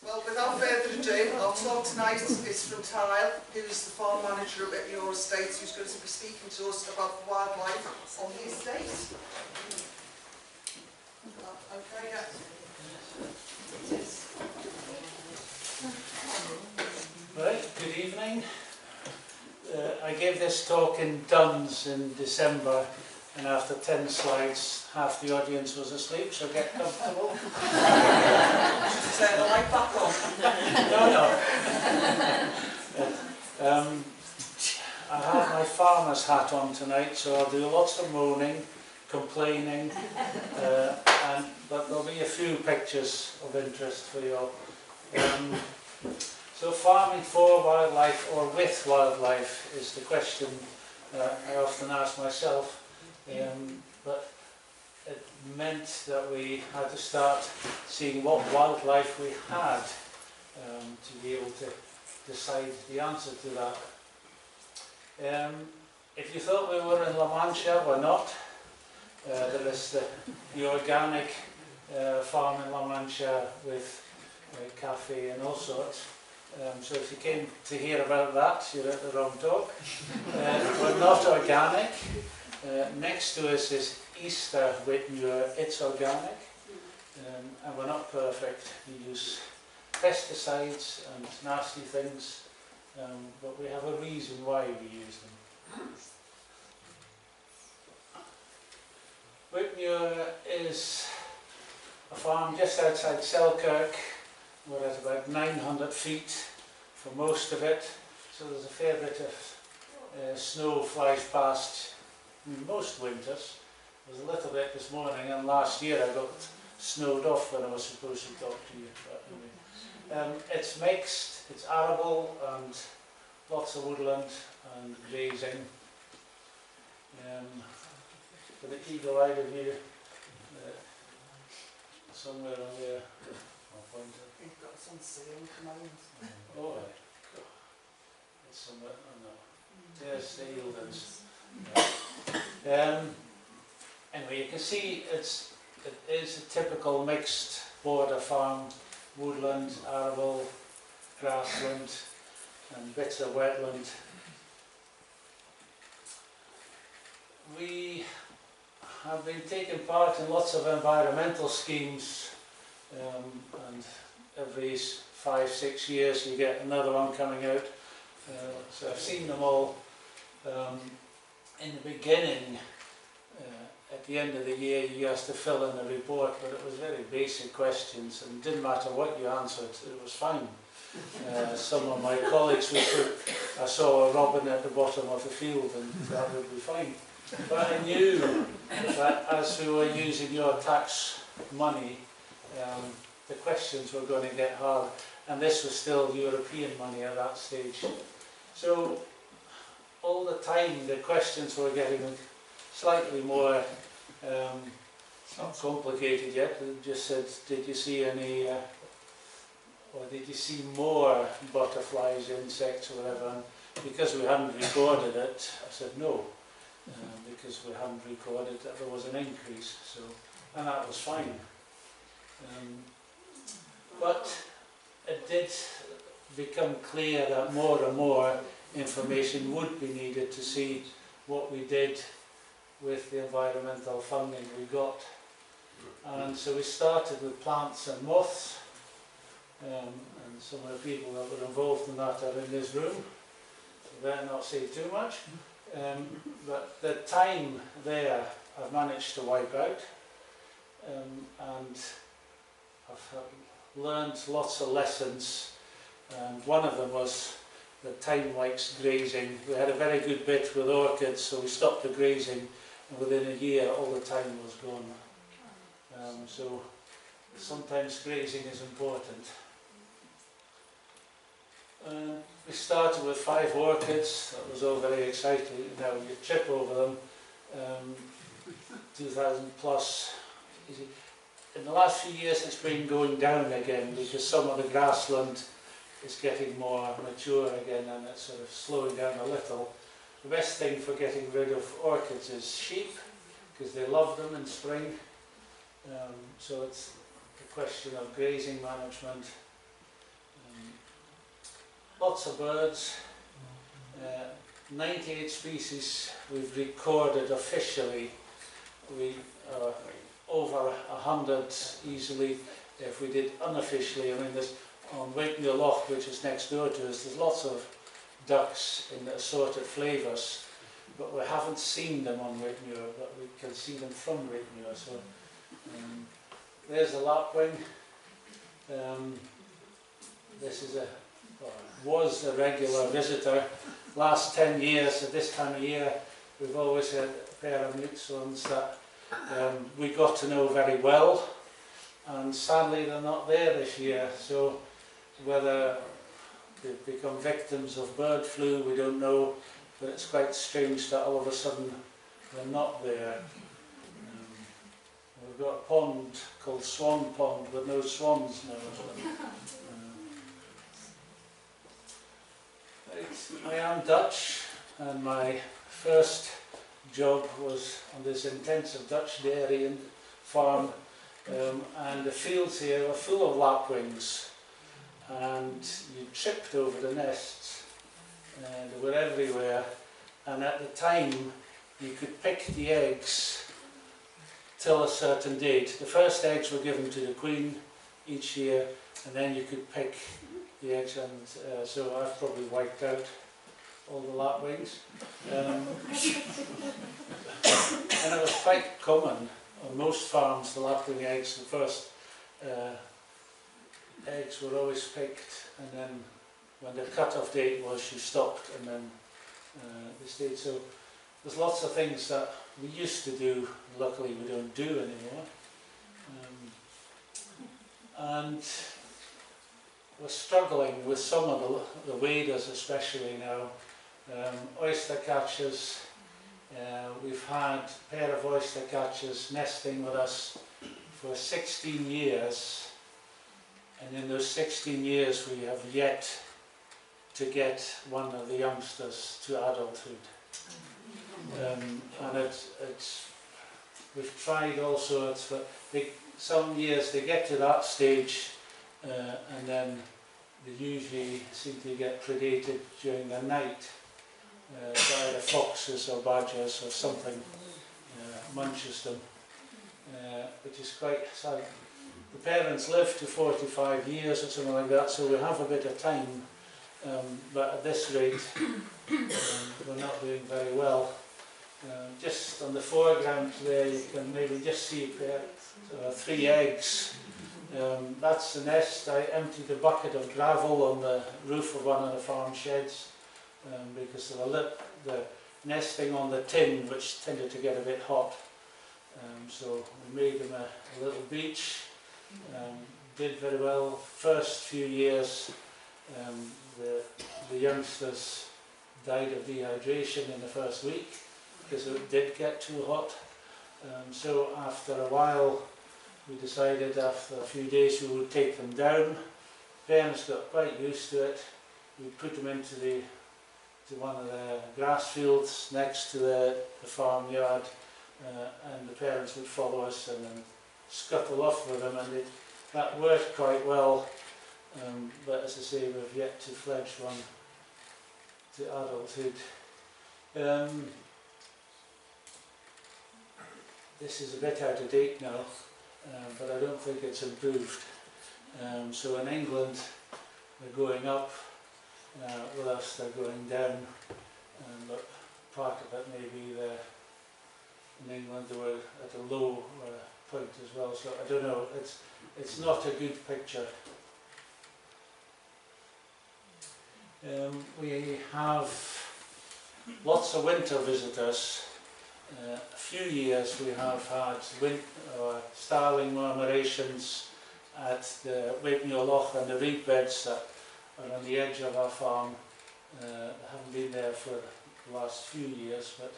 Well, without further ado, our talk tonight is from Teyl, who's the farm manager of Whitmuir Estate, who's going to be speaking to us about wildlife on the estate. Okay, yeah. Right, good evening. I gave this talk in Duns in December, and after 10 slides, half the audience was asleep, so get comfortable. Turn the light back on. No. I have my farmer's hat on tonight, so I'll do lots of moaning, complaining, but there'll be a few pictures of interest for you all. So farming for wildlife or with wildlife is the question I often ask myself, but it meant that we had to start seeing what wildlife we had to be able to decide the answer to that. If you thought we were in La Mancha, we're not. There is the organic farm in La Mancha with cafe and all sorts. So if you came to hear about that, you're at the wrong talk. We're not organic. Next to us is Easter Whitmuir, it's organic. And we're not perfect. We use pesticides and nasty things, but we have a reason why we use them. Whitmuir is a farm just outside Selkirk. We're at about 900 feet for most of it, so there's a fair bit of snow flies past most winters. There was a little bit this morning, and last year I got snowed off when I was supposed to talk to you. But anyway. It's mixed, it's arable and lots of woodland and grazing. For the eagle-eyed of you, somewhere on there, I'll point it. You've got some seal command. Oh, right. It's somewhere, oh no. There's the Eildens. Anyway, you can see it is a typical mixed border farm, woodland, arable, grassland and bits of wetland. We have been taking part in lots of environmental schemes, and every 5-6 years you get another one coming out. So I've seen them all. In the beginning, at the end of the year, you used to fill in a report, but it was very basic questions, and it didn't matter what you answered, it was fine. Some of my colleagues would put, I saw a robin at the bottom of the field, and that would be fine. But I knew that as we were using your tax money, the questions were going to get hard, and this was still European money at that stage. So all the time the questions were getting slightly more, not complicated yet, they just said, did you see any, or did you see more butterflies, insects or whatever, and because we hadn't recorded it, I said no, because we hadn't recorded that there was an increase, so, and that was fine. But it did become clear that more and more information would be needed to see what we did with the environmental funding we got. And so we started with plants and moths, and some of the people that were involved in that are in this room, so better not say too much. But the time there I've managed to wipe out, and I've learned lots of lessons, and one of them was that time likes grazing. We had a very good bit with orchids, so we stopped the grazing, and within a year all the time was gone. So sometimes grazing is important. We started with 5 orchids, that was all very exciting. Now you trip over them, 2,000 plus. In the last few years it's been going down again because some of the grassland is getting more mature again and it's sort of slowing down a little. The best thing for getting rid of orchids is sheep, because they love them in spring. So it's a question of grazing management lots of birds. 98 species we've recorded officially. We are over 100 easily if we did unofficially. I mean, there's on Whitmuir Loch, which is next door to us, there's lots of ducks in assorted flavours, but we haven't seen them on Whitmuir, but we can see them from Whitmuir. So there's a lapwing. This is was a regular visitor. Last 10 years at this time of year, we've always had a pair of mute swans that we got to know very well, and sadly they're not there this year. So whether they've become victims of bird flu, we don't know, but it's quite strange that all of a sudden they're not there. We've got a pond called Swan Pond with no swans now. I am Dutch, and my first job was on this intensive Dutch dairy and farm, and the fields here were full of lapwings, and you tripped over the nests, and they were everywhere. And at the time you could pick the eggs till a certain date. The first eggs were given to the queen each year, and then you could pick the eggs, and so I've probably wiped out all the lapwings. And it was quite common on most farms, the lapwing eggs, the first eggs were always picked, and then when the cut-off date was, you stopped, and then they stayed. So there's lots of things that we used to do, luckily we don't do anymore. And we're struggling with some of the waders, especially now. Oyster catchers, we've had a pair of oyster catchers nesting with us for 16 years, and in those 16 years we have yet to get one of the youngsters to adulthood. And we've tried all sorts, but some years they get to that stage, and then they usually seem to get predated during the night by the foxes or badgers or something munches them, which is quite sad. The parents live to 45 years or something like that, so we have a bit of time, but at this rate we're not doing very well. Just on the foreground there you can maybe just see a pair, 3 eggs. That's the nest. I emptied a bucket of gravel on the roof of one of the farm sheds because of the nesting on the tin, which tended to get a bit hot. So we made them a little beach. Did very well. First few years the youngsters died of dehydration in the first week because it did get too hot. So after a while we decided after a few days we would take them down. Parents got quite used to it. We put them into one of the grass fields next to the farmyard, and the parents would follow us and then scuttle off with them, and that worked quite well. But as I say, we've yet to fledge one to adulthood. This is a bit out of date now, but I don't think it's improved. So in England they're going up, with us they're going down, but part of it may be in England they were at a low point as well, so I don't know, it's not a good picture. We have lots of winter visitors. A few years we have had starling murmurations at the Whitmuir Loch and the reed beds that are on the edge of our farm. They haven't been there for the last few years, but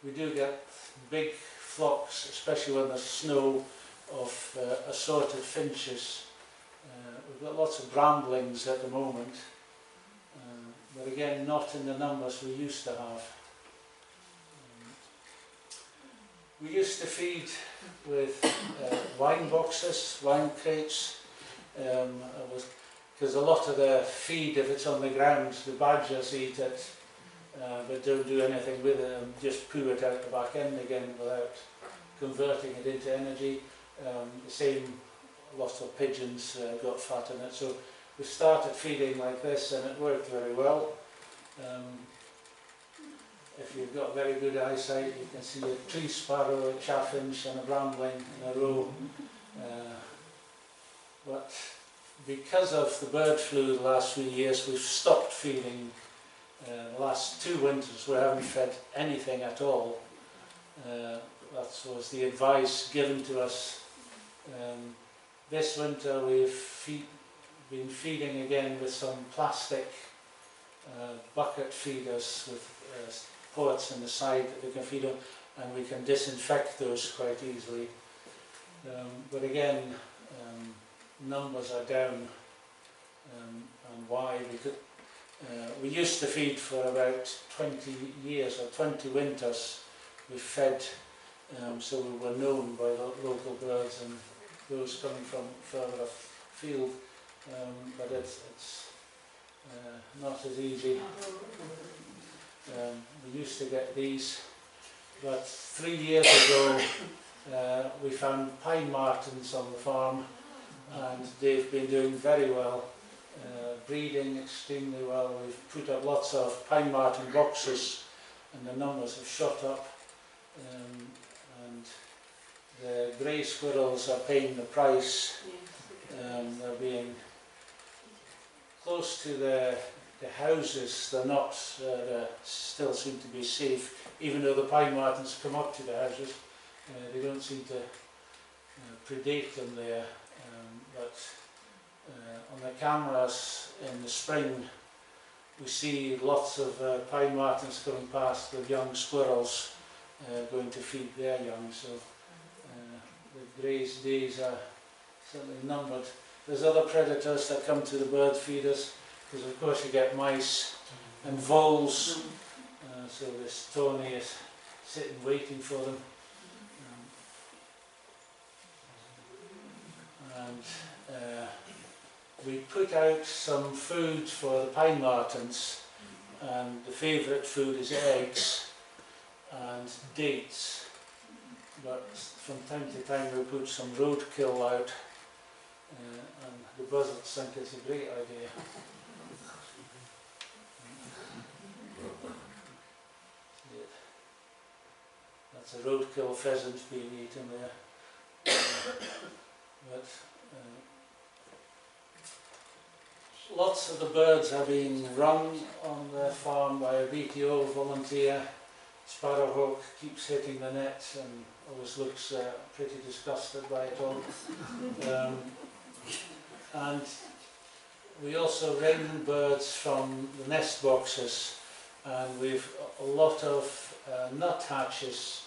we do get big flocks, especially when there's snow, of assorted finches. We've got lots of bramblings at the moment, but again not in the numbers we used to have. We used to feed with wine boxes, wine crates. I was because a lot of the feed, if it's on the ground, the badgers eat it, but don't do anything with it and just poo it out the back end again without converting it into energy. The same, lots of pigeons got fat in it, so we started feeding like this and it worked very well. If you've got very good eyesight, you can see a tree sparrow, a chaffinch and a brambling in a row. But because of the bird flu the last few years, we've stopped feeding. The last 2 winters we haven't fed anything at all. That was the advice given to us. This winter we've been feeding again with some plastic bucket feeders with ports on the side that we can feed on, and we can disinfect those quite easily. But again, numbers are down, and why? We used to feed for about 20 years or 20 winters. We fed, so we were known by the local birds and those coming from further afield, but it's not as easy. We used to get these, but 3 years ago we found pine martens on the farm, and they've been doing very well, breeding extremely well. We've put up lots of pine marten boxes and the numbers have shot up, and the grey squirrels are paying the price. They're being close to the houses. They're not, they still seem to be safe, even though the pine martens come up to the houses. They don't seem to predate them there, but on the cameras in the spring we see lots of pine martens coming past with young squirrels going to feed their young, so the grey's days are certainly numbered. There's other predators that come to the bird feeders, because of course you get mice and voles, so this Tony is sitting waiting for them. And we put out some food for the pine martens, and the favourite food is eggs and dates, but from time to time we put some roadkill out, and the buzzards think it's a great idea. That's a roadkill pheasant being eaten there. But lots of the birds are being run on the farm by a BTO volunteer. Sparrowhawk keeps hitting the net and always looks pretty disgusted by it all. And we also ring birds from the nest boxes, and we've a lot of nut hatches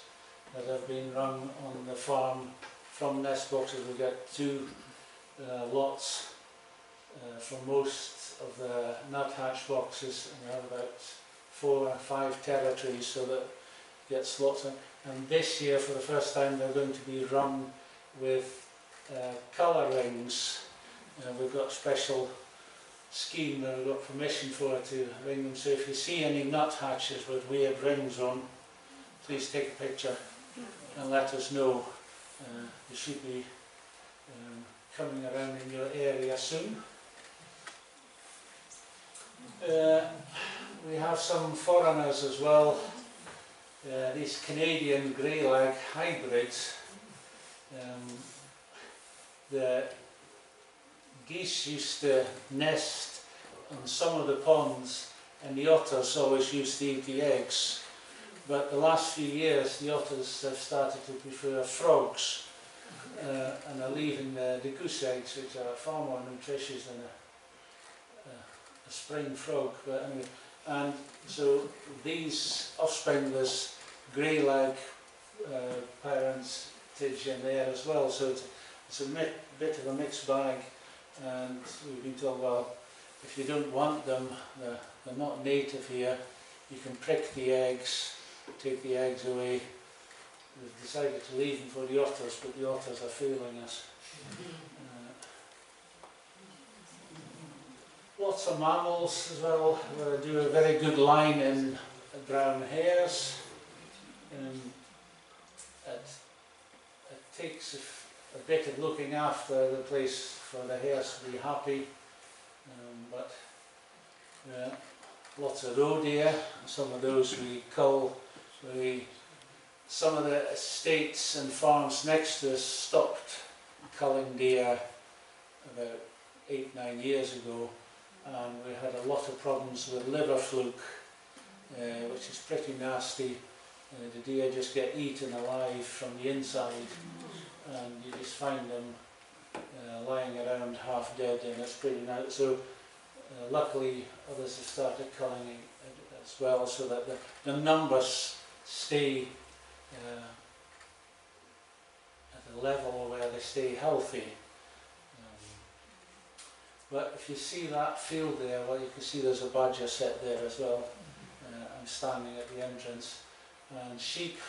that have been run on the farm from nest boxes. We get 2 lots from most of the nut hatch boxes, and we have about 4 or 5 territories, so that gets lots of. And this year, for the first time, they're going to be run with colour rings. We've got a special scheme that we've got permission for to ring them. So if you see any nut hatches with weird rings on, please take a picture and let us know. They should be coming around in your area soon. We have some foreigners as well. These Canadian grey-lag hybrids. The geese used to nest on some of the ponds, and the otters always used to eat the eggs. But the last few years the otters have started to prefer frogs, and are leaving the goose eggs, which are far more nutritious than a spring frog. But anyway, and so these offspring, there's grey-lag parentage in there as well, so it's a bit of a mixed bag. And we've been told, well, if you don't want them, they're not native here, you can prick the eggs, take the eggs away. We've decided to leave them for the otters, but the otters are failing us. Lots of mammals as well. We do a very good line in brown hares. It takes a bit of looking after the place for the hares to be happy, but lots of roe deer. Some of those we cull. Some of the estates and farms next to us stopped culling deer about 8-9 years ago, and we had a lot of problems with liver fluke, which is pretty nasty. The deer just get eaten alive from the inside, and you just find them lying around half dead, and it's pretty nice. So luckily others have started culling it as well, so that the numbers stay at a level where they stay healthy. But if you see that field there, well, you can see there's a badger set there as well. I'm standing at the entrance, and sheep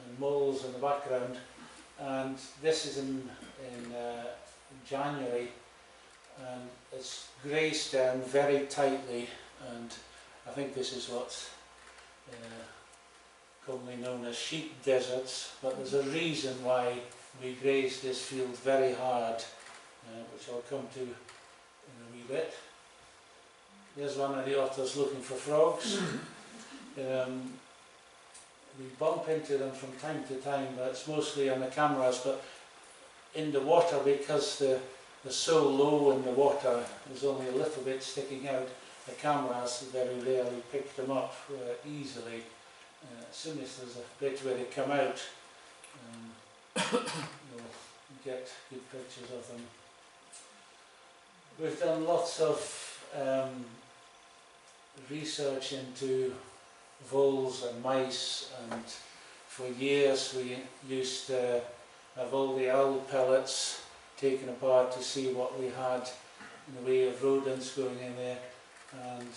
and moles in the background. And this is in January, and it's grazed down very tightly, and I think this is what's commonly known as sheep deserts, but there's a reason why we graze this field very hard, which I'll come to in a wee bit. There's one of the otters looking for frogs. We bump into them from time to time, but it's mostly on the cameras, but in the water, because they're so low in the water, there's only a little bit sticking out, the cameras very rarely pick them up easily. As soon as there's a bit where they come out, you'll get good pictures of them. We've done lots of research into voles and mice, and for years we used to have all the owl pellets taken apart to see what we had in the way of rodents going in there, and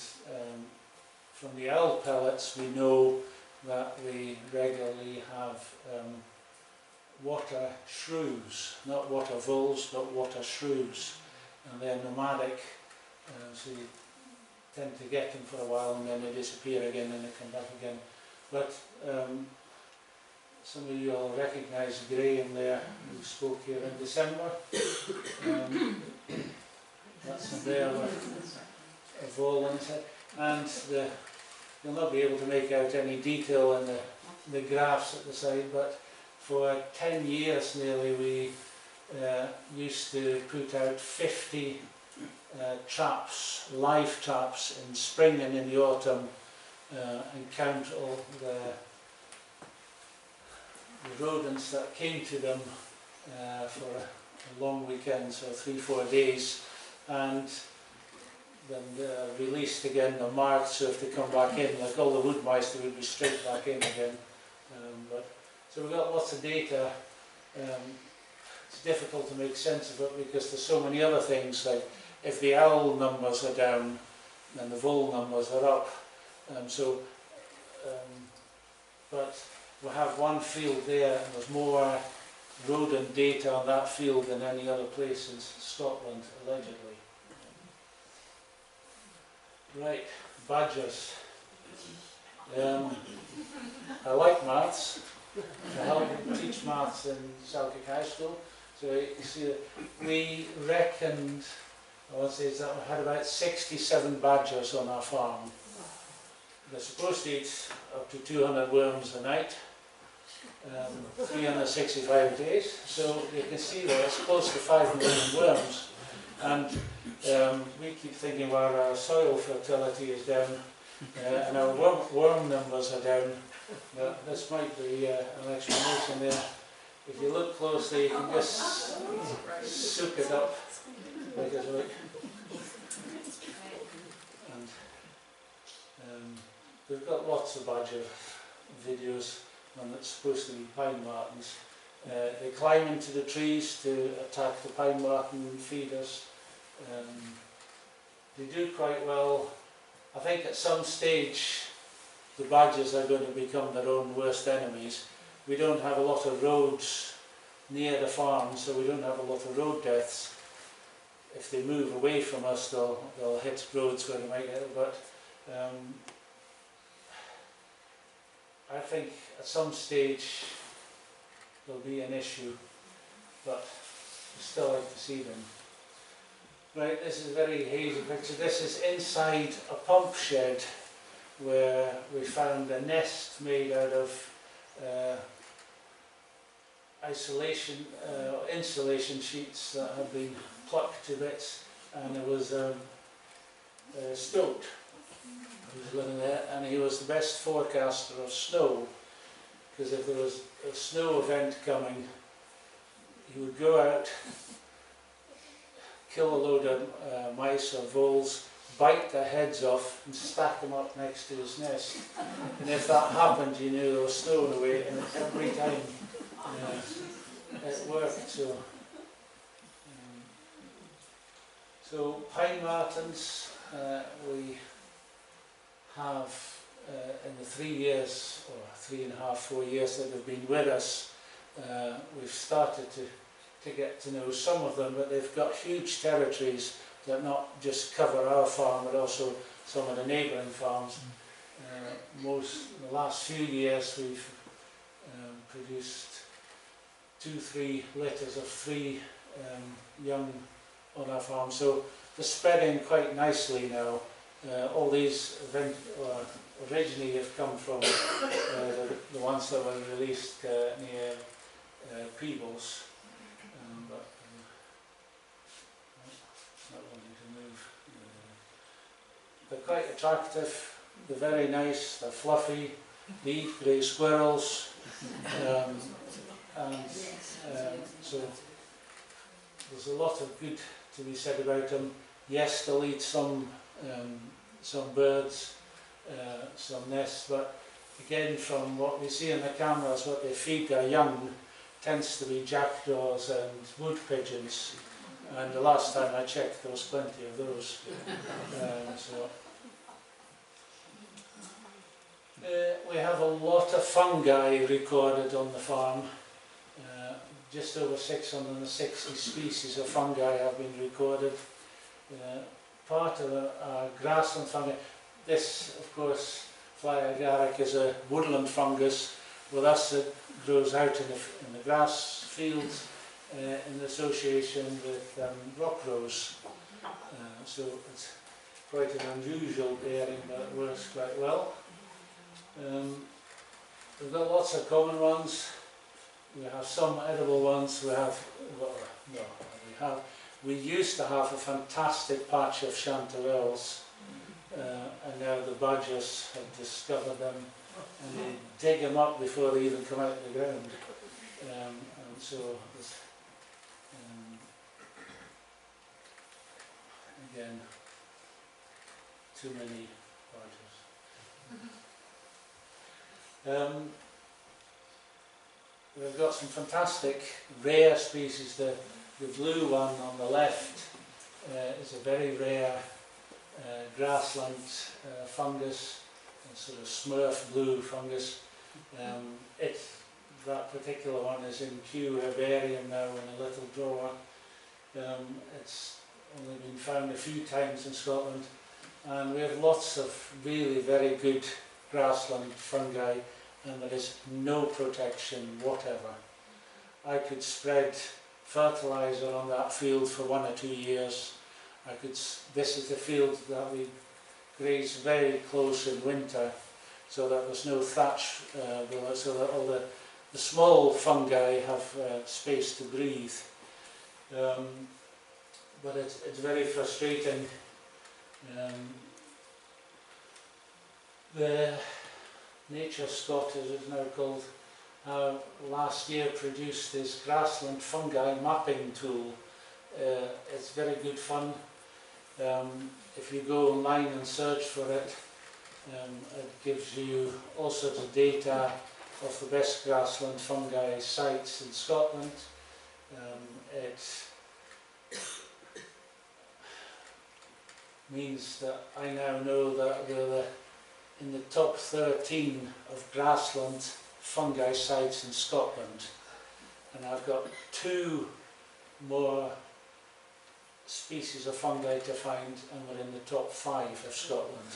from the owl pellets we know that we regularly have water shrews, not water voles but water shrews, and they're nomadic, so you tend to get them for a while and then they disappear again and they come back again. But some of you will recognise Graham there, who spoke here in December. That's him there with a vole on his head. And you'll not be able to make out any detail in the graphs at the side, but for 10 years nearly we used to put out 50 traps, live traps in spring and in the autumn, and count all the rodents that came to them for a long weekend, so 3-4 days, and then they're released again, they're marked, so if they come back in, like all the wood mice, they would be straight back in again. So we've got lots of data. It's difficult to make sense of it because there's so many other things, like if the owl numbers are down, then the vole numbers are up. But we have one field there, and there's more rodent data on that field than any other place in Scotland, allegedly. Right, badgers. I like maths. I help teach maths in Selkirk High School. So you can see that we reckoned, I want to say that we had about 67 badgers on our farm. They're supposed to eat up to 200 worms a night, 365 days. So you can see that it's close to 5 million worms. And we keep thinking, well, our soil fertility is down and our worm numbers are down. This might be an explanation there. If you look closely, you can just soup it up like a look. And we've got lots of badger videos, and it's supposed to be pine martens. They climb into the trees to attack the pine marten feeders. They do quite well. I think at some stage the badgers are going to become their own worst enemies. We don't have a lot of roads near the farm, so we don't have a lot of road deaths. if they move away from us, they'll hit roads where they might get it. But I think at some stage there'll be an issue, but we still like to see them. Right, this is a very hazy picture. This is inside a pump shed where we found a nest made out of insulation sheets that had been plucked to bits, and there was a stoat who was living there, and he was the best forecaster of snow, because if there was a snow event coming, he would go out, kill a load of mice or voles, bite their heads off and stack them up next to his nest. And if that happened, you knew there was snow in the way, and every time it worked. So pine martens, we have in the 3 years, or 3.5, 4 years that they've been with us, we've started to get to know some of them, but they've got huge territories that not just cover our farm, but also some of the neighbouring farms. In the last few years we've produced 2-3 litters of 3 young on our farm, so they're spreading quite nicely now. All these originally have come from the ones that were released near Peebles. Not wanting to move. They're quite attractive, they're very nice, they're fluffy, they eat grey squirrels, so there's a lot of good to be said about them. Yes, they'll eat some birds, some nests, but again, from what we see in the cameras, what they feed their young tends to be jackdaws and wood pigeons, and the last time I checked there was plenty of those. We have a lot of fungi recorded on the farm. Just over 660 species of fungi have been recorded. Part of our grassland fungi, this of course, fly agaric, is a woodland fungus. With us it grows out in the grass fields in association with rock rose. So it's quite an unusual pairing, but it works quite well. We've got lots of common ones. We have some edible ones. We used to have a fantastic patch of chanterelles, and now the badgers have discovered them, and they dig them up before they even come out of the ground. And so there's, again, too many badgers. We've got some fantastic rare species. The blue one on the left is a very rare grassland fungus, a sort of smurf blue fungus. That particular one is in Kew Herbarium now in a little drawer. It's only been found a few times in Scotland, and we have lots of really very good grassland fungi, and there is no protection whatever. I could spread fertiliser on that field for 1 or 2 years. This is the field that we graze very close in winter, so that there's no thatch, so that all the small fungi have space to breathe. But it's very frustrating. The Nature Scott, as it's now called, last year produced this grassland fungi mapping tool. It's very good fun. If you go online and search for it, it gives you all sorts of data of the best grassland fungi sites in Scotland. It means that I now know that we're in the top 13 of grassland fungi sites in Scotland, and I've got 2 more species of fungi to find, and we're in the top 5 of Scotland.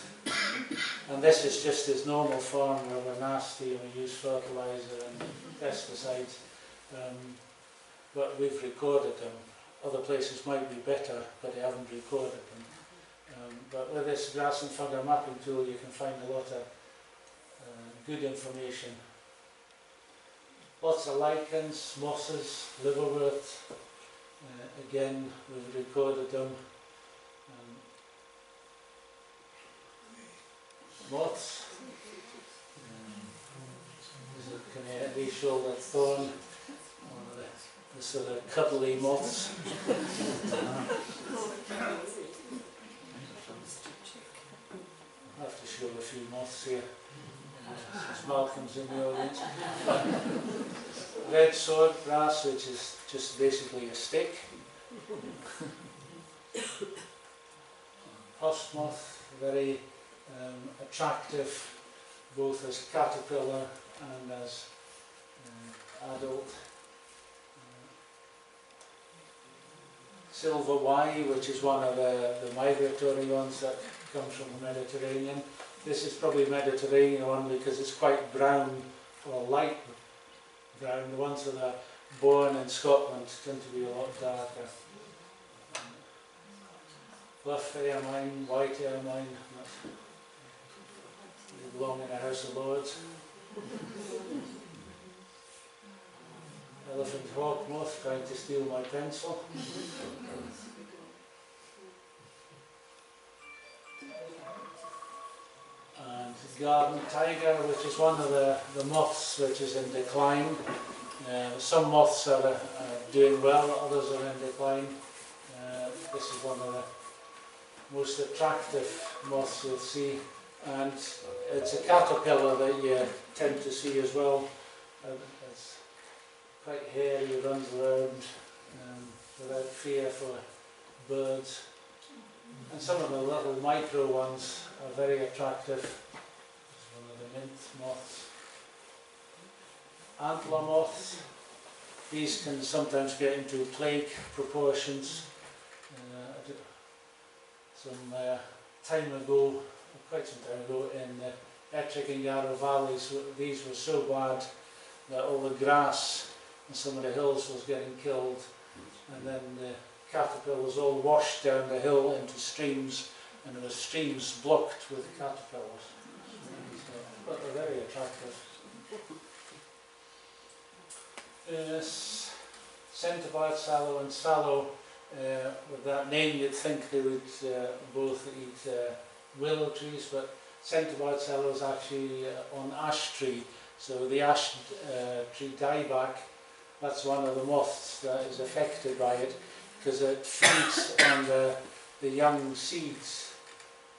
And this is just as normal farm where we're nasty and we use fertiliser and pesticides, but we've recorded them. Other places might be better, but they haven't recorded them. But with this grass and fungi mapping tool you can find a lot of good information. Lots of lichens, mosses, liverwort. Again, we've recorded them. Moths. There's a canary shoulder thorn, one of the sort of cuddly moths. I'll have to show a few moths here, since Malcolm's in the audience. Red sword grass, which is just basically a stick. Host moth, very attractive, both as caterpillar and as adult. Silver Y, which is one of the migratory ones that comes from the Mediterranean. This is probably Mediterranean one because it's quite brown or light brown. The ones that are born in Scotland tend to be a lot darker. Fluff ermine, white ermine, they belong in the House of Lords. Elephant hawk moth trying to steal my pencil. And garden tiger, which is one of the moths which is in decline. Some moths are doing well, others are in decline. This is one of the most attractive moths you'll see, and it's a caterpillar that you tend to see as well. It's quite hairy, runs around without fear for birds. And some of the little micro ones are very attractive. This is one of the mint moths. Antler moths. These can sometimes get into plague proportions. Some time ago, quite some time ago, in the Ettrick and Yarrow valleys, these were so bad that all the grass and some of the hills was getting killed, and then the caterpillars all washed down the hill into streams, and there were streams blocked with caterpillars. But they're very attractive. Yes, centre-barred sallow and sallow. With that name you'd think they would both eat willow trees, but centre-barred sallow is actually on ash tree. So the ash tree dieback, that's one of the moths that is affected by it, because it feeds on the young seeds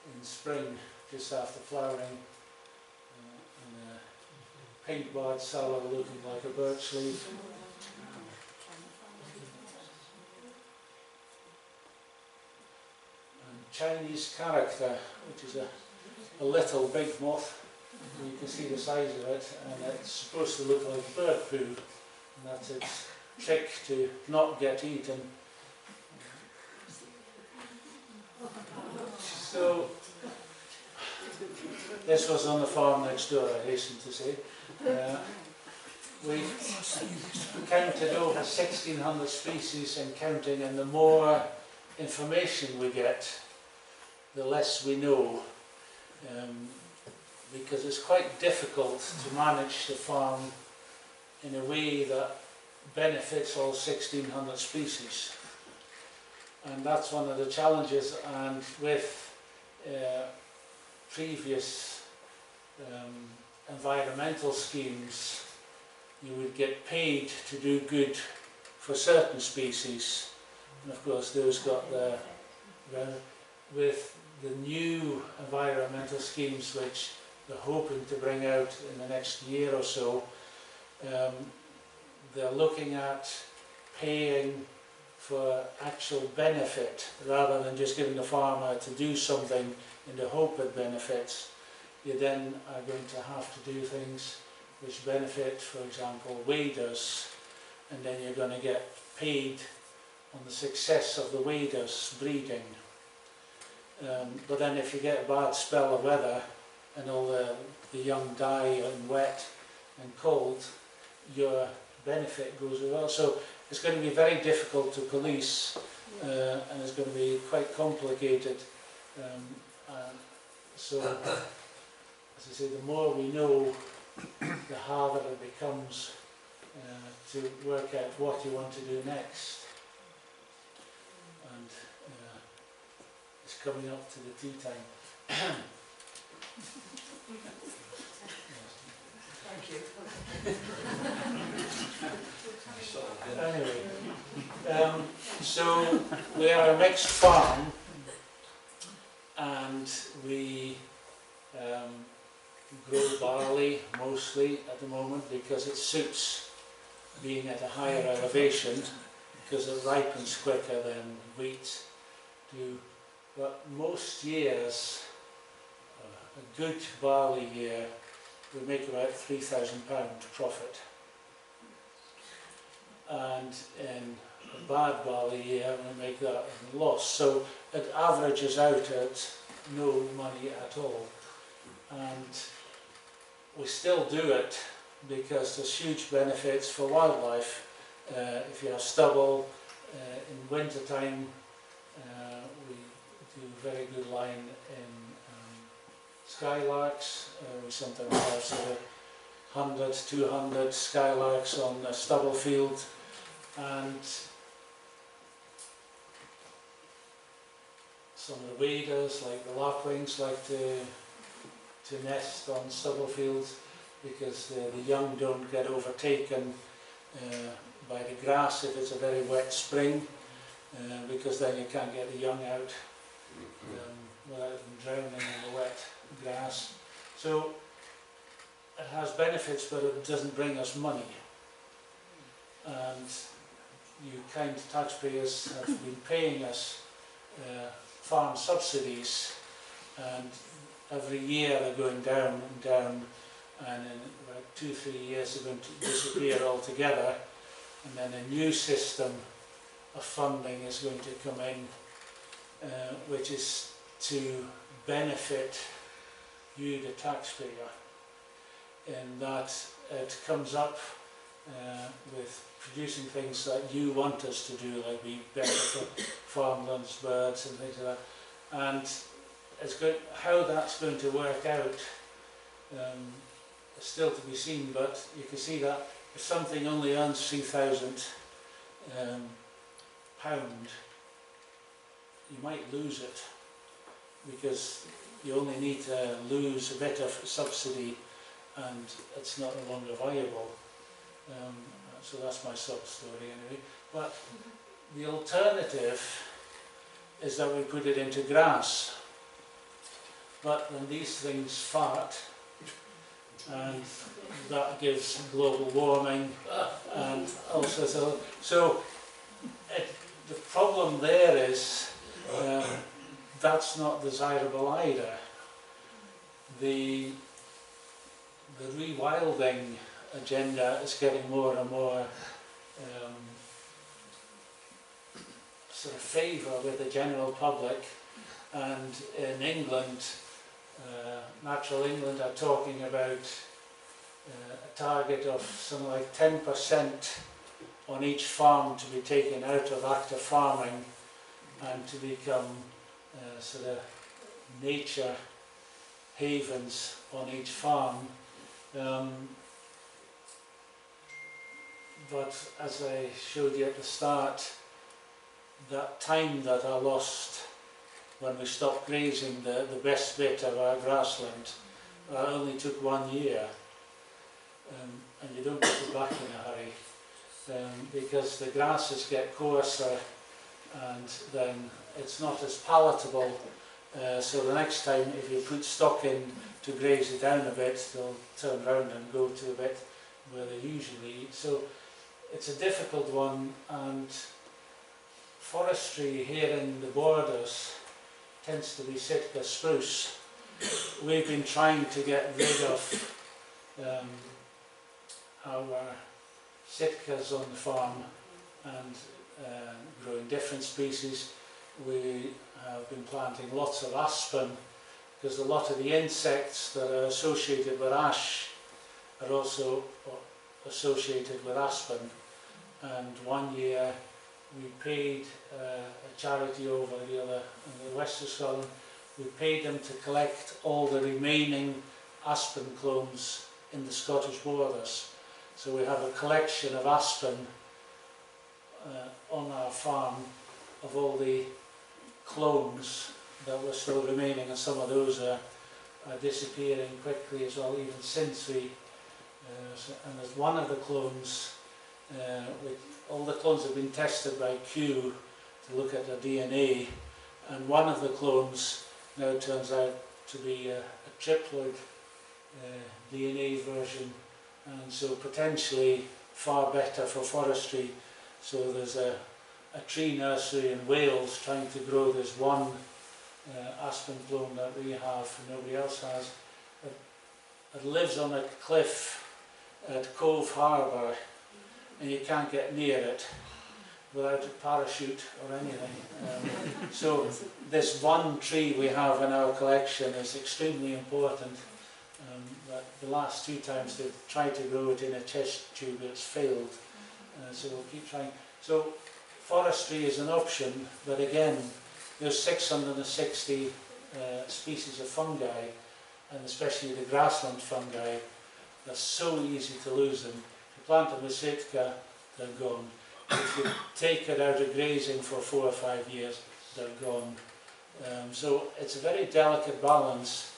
in spring, just after flowering. And pink-barred sallow looking like a birch leaf. Chinese character, which is a little big moth. You can see the size of it, and it's supposed to look like bird poo, and that's its trick to not get eaten. So, this was on the farm next door, I hasten to say. We've counted over 1,600 species and counting, and the more information we get, the less we know, because it's quite difficult to manage the farm in a way that benefits all 1,600 species. And that's one of the challenges, and with previous environmental schemes, you would get paid to do good for certain species, and of course those got their with the new environmental schemes which they're hoping to bring out in the next year or so, they're looking at paying for actual benefit rather than just giving the farmer to do something in the hope it benefits. You then are going to have to do things which benefit, for example, waders, and then you're going to get paid on the success of the waders breeding. But then if you get a bad spell of weather and all the young die and wet and cold, your benefit goes as well. So it's going to be very difficult to police, and it's going to be quite complicated. So, as I say, the more we know, the harder it becomes to work out what you want to do next. And it's coming up to the tea time. Thank you. Anyway, so we are a mixed farm, and we grow barley mostly at the moment because it suits being at a higher elevation, because it ripens quicker than wheat do. But most years, a good barley year, we make about £3,000 profit. And in a bad barley year, we make that in loss. So it averages out at no money at all. And we still do it because there's huge benefits for wildlife. If you have stubble, in winter time, we do very good line in skylarks. We sometimes have sort of 100, 200 skylarks on a stubble field, and some of the waders, like the lapwings, like to nest on stubble fields because the young don't get overtaken by the grass if it's a very wet spring, because then you can't get the young out without them drowning in the wet grass. So it has benefits, but it doesn't bring us money. And you kind taxpayers have been paying us farm subsidies, and every year they're going down and down, and in about 2-3 years they're going to disappear altogether, and then a new system of funding is going to come in, which is to benefit you, the taxpayer, in that it comes up with producing things that you want us to do, like we benefit farmlands, birds and things like that. And it's good, how that's going to work out is still to be seen, but you can see that if something only earns £3,000, you might lose it, because you only need to lose a bit of subsidy and it's no longer viable. So that's my sub-story anyway. But the alternative is that we put it into grass. But then these things fart, and that gives global warming and also so the problem there is that's not desirable either. The rewilding agenda is getting more and more sort of favour with the general public, and in England, Natural England are talking about a target of something like 10% on each farm to be taken out of active farming and to become sort of nature havens on each farm. But as I showed you at the start, that time that I lost when we stopped grazing the best bit of our grassland, only took 1 year. And you don't get it back in a hurry, because the grasses get coarser and then it's not as palatable. So the next time if you put stock in to graze it down a bit, they'll turn around and go to a bit where they usually eat. So it's a difficult one, and forestry here in the Bordes tends to be Sitka spruce. We've been trying to get rid of our Sitkas on the farm, and growing different species. We have been planting lots of aspen, because a lot of the insects that are associated with ash are also associated with aspen. And one year we paid a charity over the other in the west of Scotland. We paid them to collect all the remaining aspen clones in the Scottish Borders. So we have a collection of aspen on our farm of all the clones that were still remaining, and some of those are disappearing quickly as well, even since we and there's one of the clones, all the clones have been tested by Q to look at their DNA, and one of the clones now turns out to be a triploid DNA version, and so potentially far better for forestry. So there's a tree nursery in Wales trying to grow this one aspen clone that we have and nobody else has. It lives on a cliff at Cove Harbour, and you can't get near it without a parachute or anything. So this one tree we have in our collection is extremely important. But the last two times they've tried to grow it in a test tube, it's failed. So we'll keep trying. So forestry is an option, but again, there's 660 species of fungi, and especially the grassland fungi. They're so easy to lose them. If you plant them with Sitka, they're gone. If you take it out of grazing for 4 or 5 years, they're gone. So it's a very delicate balance,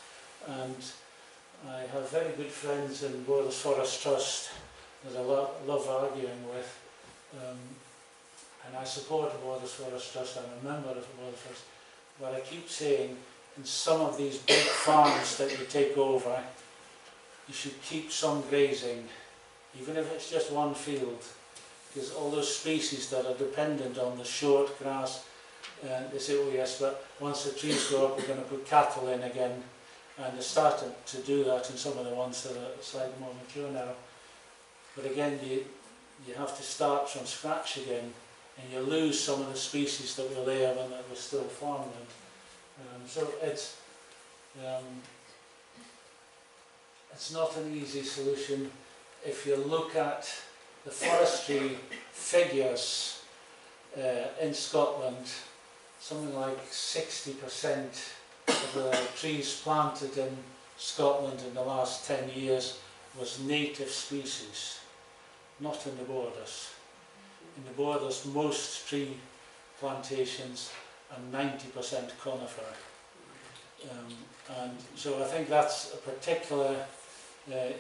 and I have very good friends in Bordes Forest Trust that I love arguing with, and I support the Bordes Forest Trust. I'm a member of the Bordes Forest, but I keep saying in some of these big farms that you take over, you should keep some grazing, even if it's just one field, because all those species that are dependent on the short grass, they say, oh yes, but once the trees grow up we're going to put cattle in again, and they're starting to do that in some of the ones that are slightly more mature now. But again, you have to start from scratch again, and you lose some of the species that were there when it was still farmland. So it's not an easy solution. If you look at the forestry figures in Scotland, something like 60% of the trees planted in Scotland in the last 10 years was native species, not in the Borders. In the Borders, most tree plantations are 90% conifer. And so I think that's a particular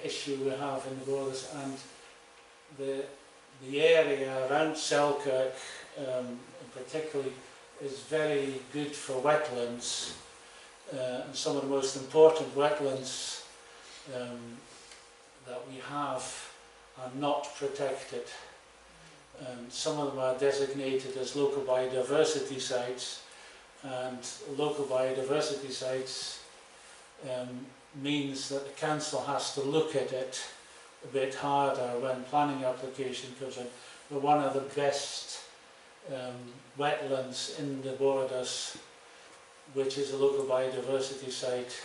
issue we have in the Borders, and the area around Selkirk particularly is very good for wetlands, and some of the most important wetlands that we have are not protected. Some of them are designated as local biodiversity sites, and local biodiversity sites means that the council has to look at it a bit harder when planning application comes in. But one of the best wetlands in the Borders, which is a local biodiversity site,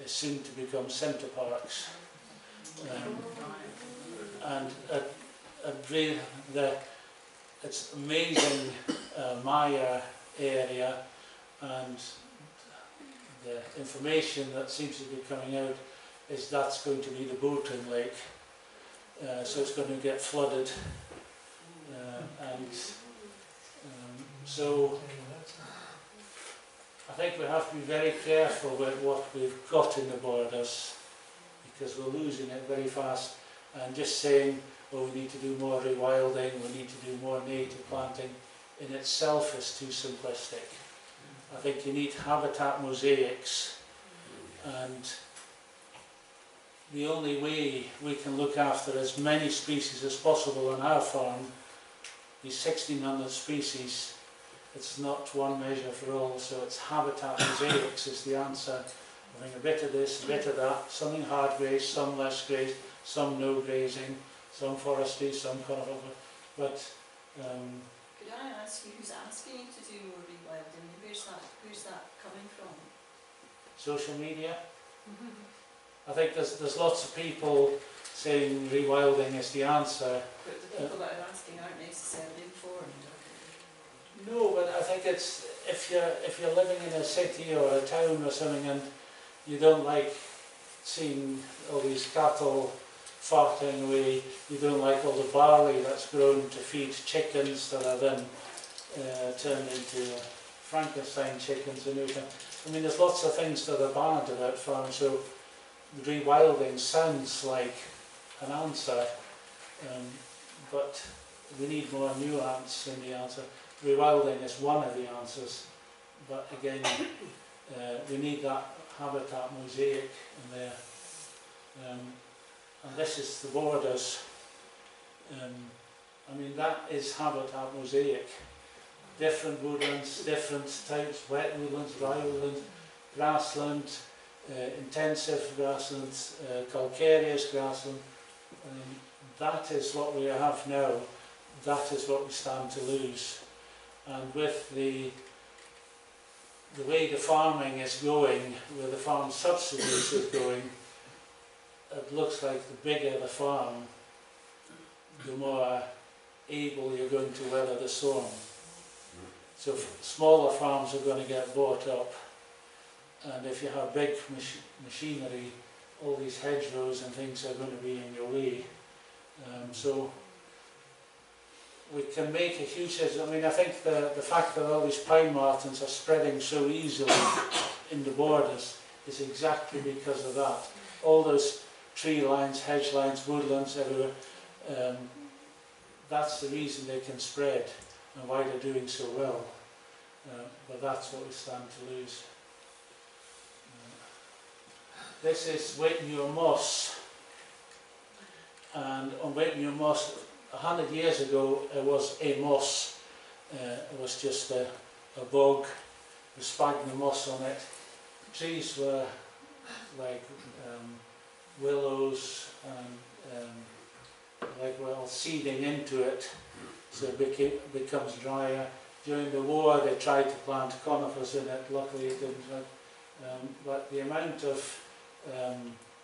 is soon to become centre parks. And it's amazing Maya area, and the information that seems to be coming out is that's going to be the boating lake, so it's going to get flooded, so I think we have to be very careful with what we've got in the Borders, because we're losing it very fast, and just saying, oh, we need to do more rewilding, we need to do more native planting, in itself is too simplistic. I think you need habitat mosaics, and the only way we can look after as many species as possible on our farm, these 1,600 species, it's not one measure for all, so it's habitat mosaics is the answer. Having a bit of this, a bit of that, something hard grazed, some less grazed, some no grazing, some forestry, some conifer, but Could Could I ask you, who's asking you to do more rewilding? Where's that coming from? Social media. I think there's lots of people saying rewilding is the answer. But the people that are asking aren't necessarily informed. No, but I think it's if you're living in a city or a town or something and you don't like seeing all these cattle farting away, you don't like all the barley that's grown to feed chickens that are then turned into Frankenstein chickens and everything. I mean, there's lots of things that are bad about farming, so rewilding sounds like an answer, but we need more nuance in the answer. Rewilding is one of the answers, but again, we need that habitat mosaic in there. And this is the Bordes. I mean, that is habitat mosaic. Different woodlands, different types, wet woodlands, dry woodlands, grassland, intensive grassland, calcareous grassland. That is what we have now. That is what we stand to lose. And with the way the farming is going, where the farm subsidies is going, it looks like the bigger the farm, the more able you're going to weather the storm. So smaller farms are going to get bought up, and if you have big machinery, all these hedgerows and things are going to be in your way. So we can make a huge difference. I mean, I think the fact that all these pine martens are spreading so easily in the Bordes is exactly because of that. All those tree lines, hedge lines, woodlands everywhere, that's the reason they can spread and why they're doing so well. But that's what we stand to lose. This is Whitmuir moss, and on Whitmuir moss, 100 years ago it was a moss. It was just a bog with sphagnum moss on it. Trees were like willows and like well seeding into it, so it becomes drier. During the war they tried to plant conifers in it, luckily it didn't work. But the amount of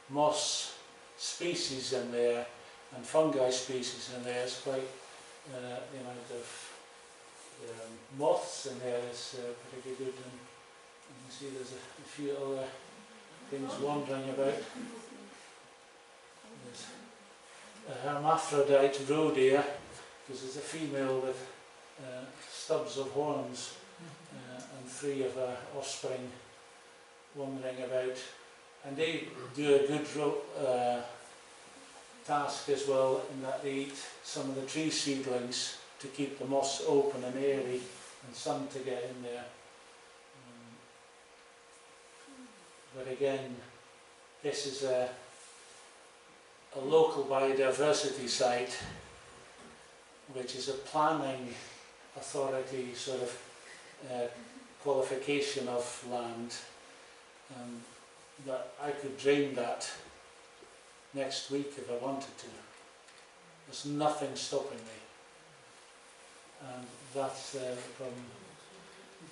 moss species in there and fungi species in there is quite, the amount of moths in there is pretty good, and you can see there's a few other things wandering about. There's a hermaphrodite roe deer, because it's a female with stubs of horns and 3 of her offspring wandering about, and they do a good task as well, in that they eat some of the tree seedlings to keep the moss open and airy and sun to get in there. But again, this is a local biodiversity site, which is a planning authority sort of qualification of land, that I could drain that next week if I wanted to. There's nothing stopping me, and that's the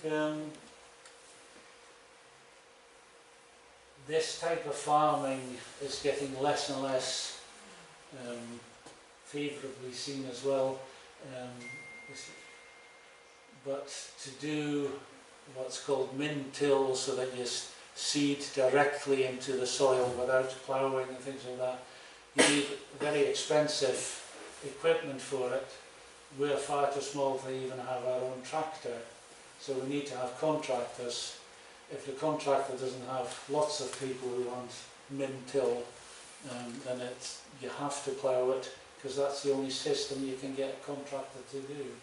problem. This type of farming is getting less and less favourably seen as well, but to do what's called min-till, so that you seed directly into the soil without ploughing and things like that, you need very expensive equipment for it. We're far too small to even have our own tractor, so we need to have contractors. If the contractor doesn't have lots of people who want min-till, then you have to plough it, because that's the only system you can get a contractor to do.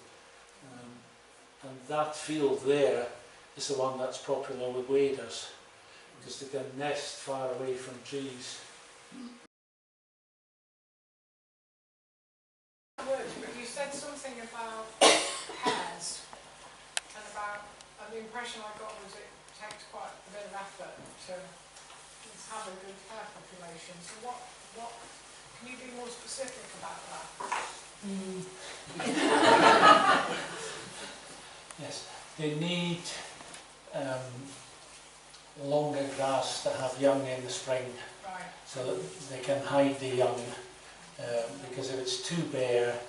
And that field there is the one that's popular with waders, because they can nest far away from trees. You said something about hares, and the impression I got was it takes quite a bit of effort to have a good hare population. So what can you be more specific about that? they need longer grass to have young in the spring, Right. so that they can hide the young, because if it's too bare,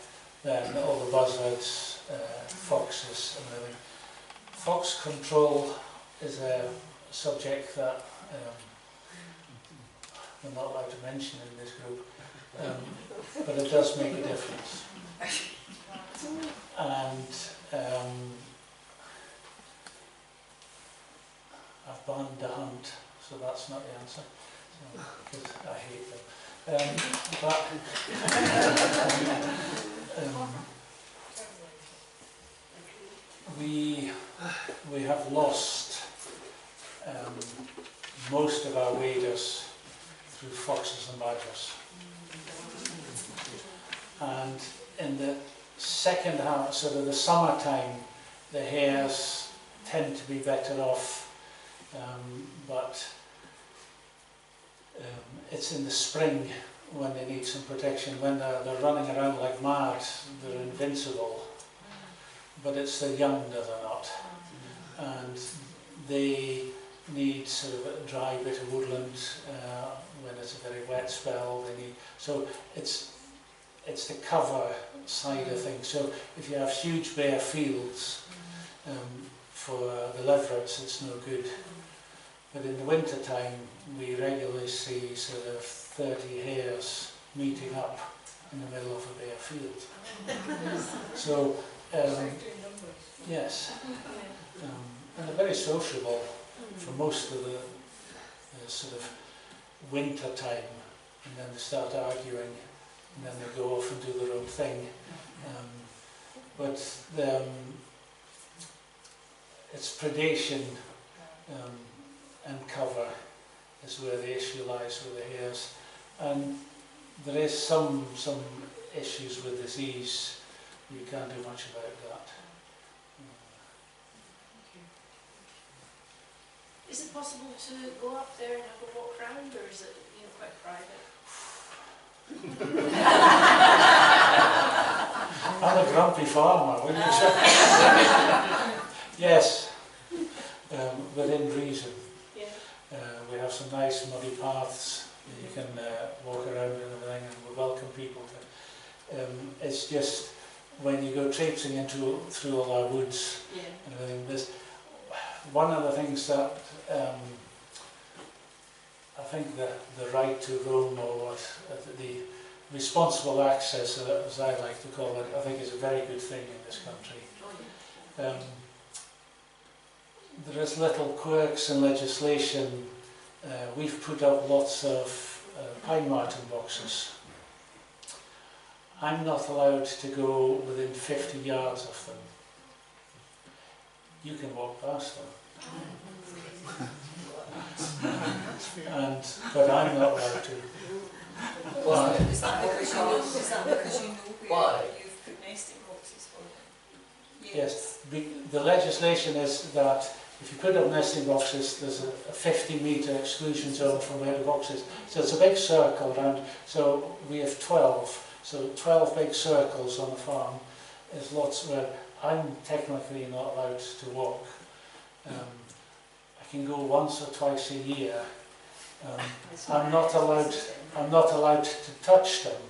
then all the buzzards, foxes and everything. Fox control is a subject that we're not allowed to mention in this group, but it does make a difference. And I've banned the hunt, so that's not the answer, because I hate them. We have lost most of our waders through foxes and badgers. And in the second half, sort of the summertime, the hares tend to be better off, but it's in the spring when they need some protection. When they're running around like mad, they're invincible, but it's the young that are not. And they need sort of a dry bit of woodland when it's a very wet spell. They need, so it's the cover side of things. So if you have huge bare fields for the leverets, it's no good. But in the winter time, we regularly see sort of 30 hares meeting up in the middle of a bare field. So yes, and they're very sociable for most of the sort of winter time, and then they start arguing, and then they go off and do their own thing. But it's predation and cover is where the issue lies with the hares, and there is some issues with disease. You can't do much about that. Is it possible to go up there and have a walk around, or is it, you know, quite private? I'm a grumpy farmer, wouldn't you say? Yes, within reason. Yeah. We have some nice muddy paths that you can walk around and everything, and we welcome people to. It's just when you go traipsing through all our woods and everything, there's one of the things that I think the right to roam, or what the responsible access, as I like to call it, I think is a very good thing in this country. There is little quirks in legislation. We've put up lots of pine marten boxes. I'm not allowed to go within 50 yards of them. You can walk past them. But I'm not allowed to. Is that because you know where you've put nesting boxes for them? Yes, the legislation is that if you put up nesting boxes, there's a 50-metre exclusion zone from where the box is. So it's a big circle around. So we have 12. So 12 big circles on the farm is lots where I'm technically not allowed to walk. I can go once or twice a year. I'm not allowed to touch them.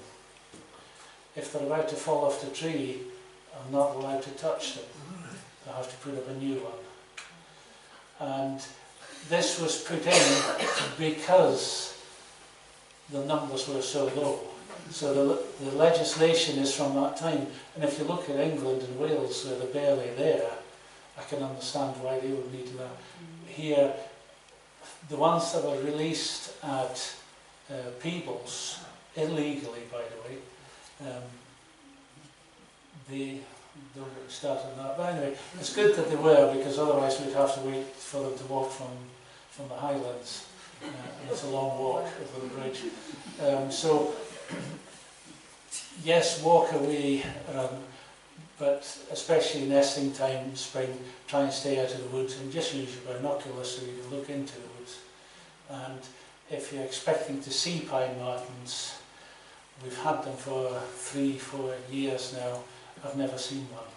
If they're about to fall off the tree, I'm not allowed to touch them. I have to put up a new one. And this was put in because the numbers were so low. So the legislation is from that time. And if you look at England and Wales, where they're barely there, I can understand why they would need that. Here, the ones that were released at Peebles, illegally by the way, they don't get started on that. But anyway, it's good that they were, because otherwise we'd have to wait for them to walk from the Highlands. And it's a long walk over the bridge. So, yes, walk away, but especially nesting time, spring, try and stay out of the woods and just use your binoculars so you can look into the woods. And if you're expecting to see pine martens, we've had them for 3-4 years now. I've never seen one.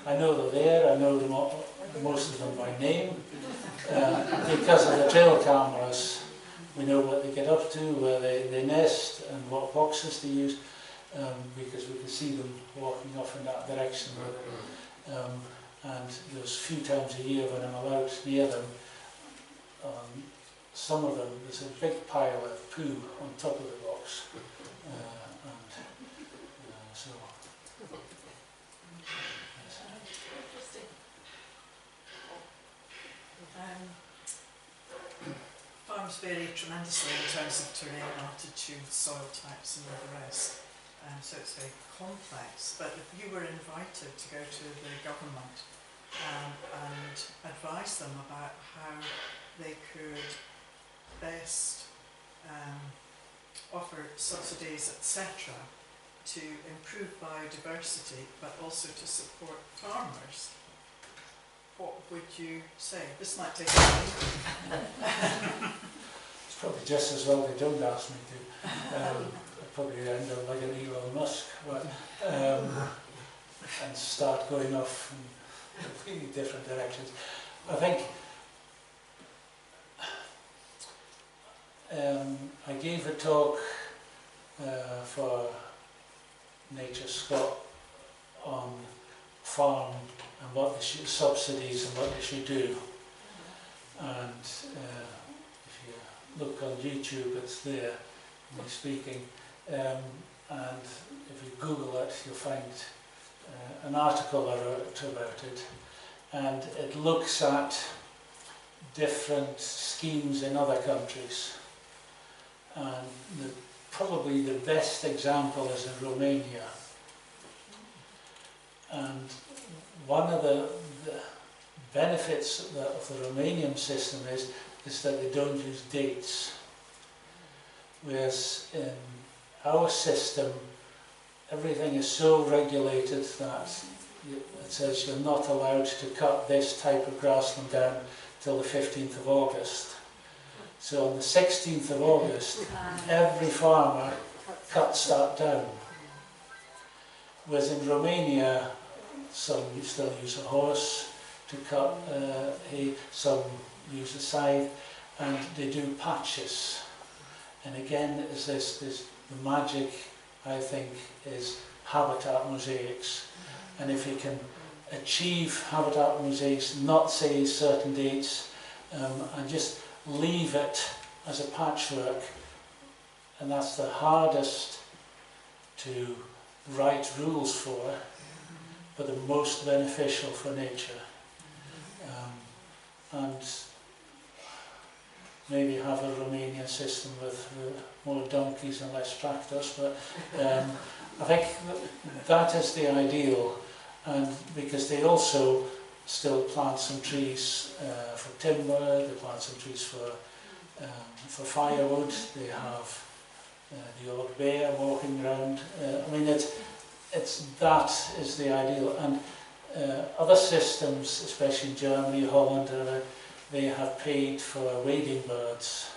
I know they're there, I know them all, most of them by name. Because of the trail cameras, we know what they get up to, where they nest, and what boxes they use, because we can see them walking off in that direction with it. And there's a few times a year when I'm out near them, some of them, there's a big pile of poo on top of the box. So, Farms vary tremendously in terms of terrain, altitude, soil types and all the rest. So it's very complex. But if you were invited to go to the government and advise them about how they could best offer subsidies, etc., to improve biodiversity, but also to support farmers, what would you say? This might take a while. it's probably just as well they don't ask me to. I'd probably end up like an Elon Musk, but, and start going off in completely different directions. I think I gave a talk for Nature Scott on farm and what they should, subsidies and what they should do. And if you look on YouTube, it's there, me speaking. And if you Google it, you'll find an article I wrote about it. And it looks at different schemes in other countries. And probably the best example is in Romania. And one of the benefits of the Romanian system is that they don't use dates. Whereas in our system, everything is so regulated that it says you're not allowed to cut this type of grassland down till the 15th of August. So on the 16th of August, every farmer cuts that down. Whereas in Romania, some still use a horse to cut hay, some use a scythe, and they do patches. And again, is this the magic, I think, is habitat mosaics. And if you can achieve habitat mosaics, not say certain dates, and just leave it as a patchwork, and that's the hardest to write rules for, but the most beneficial for nature. And maybe have a Romanian system with more donkeys and less tractors, but I think that is the ideal, and because they also still plant some trees for timber, they plant some trees for firewood, they have the odd bear walking around. I mean, that is the ideal. And other systems, especially in Germany, Holland, they have paid for wading birds,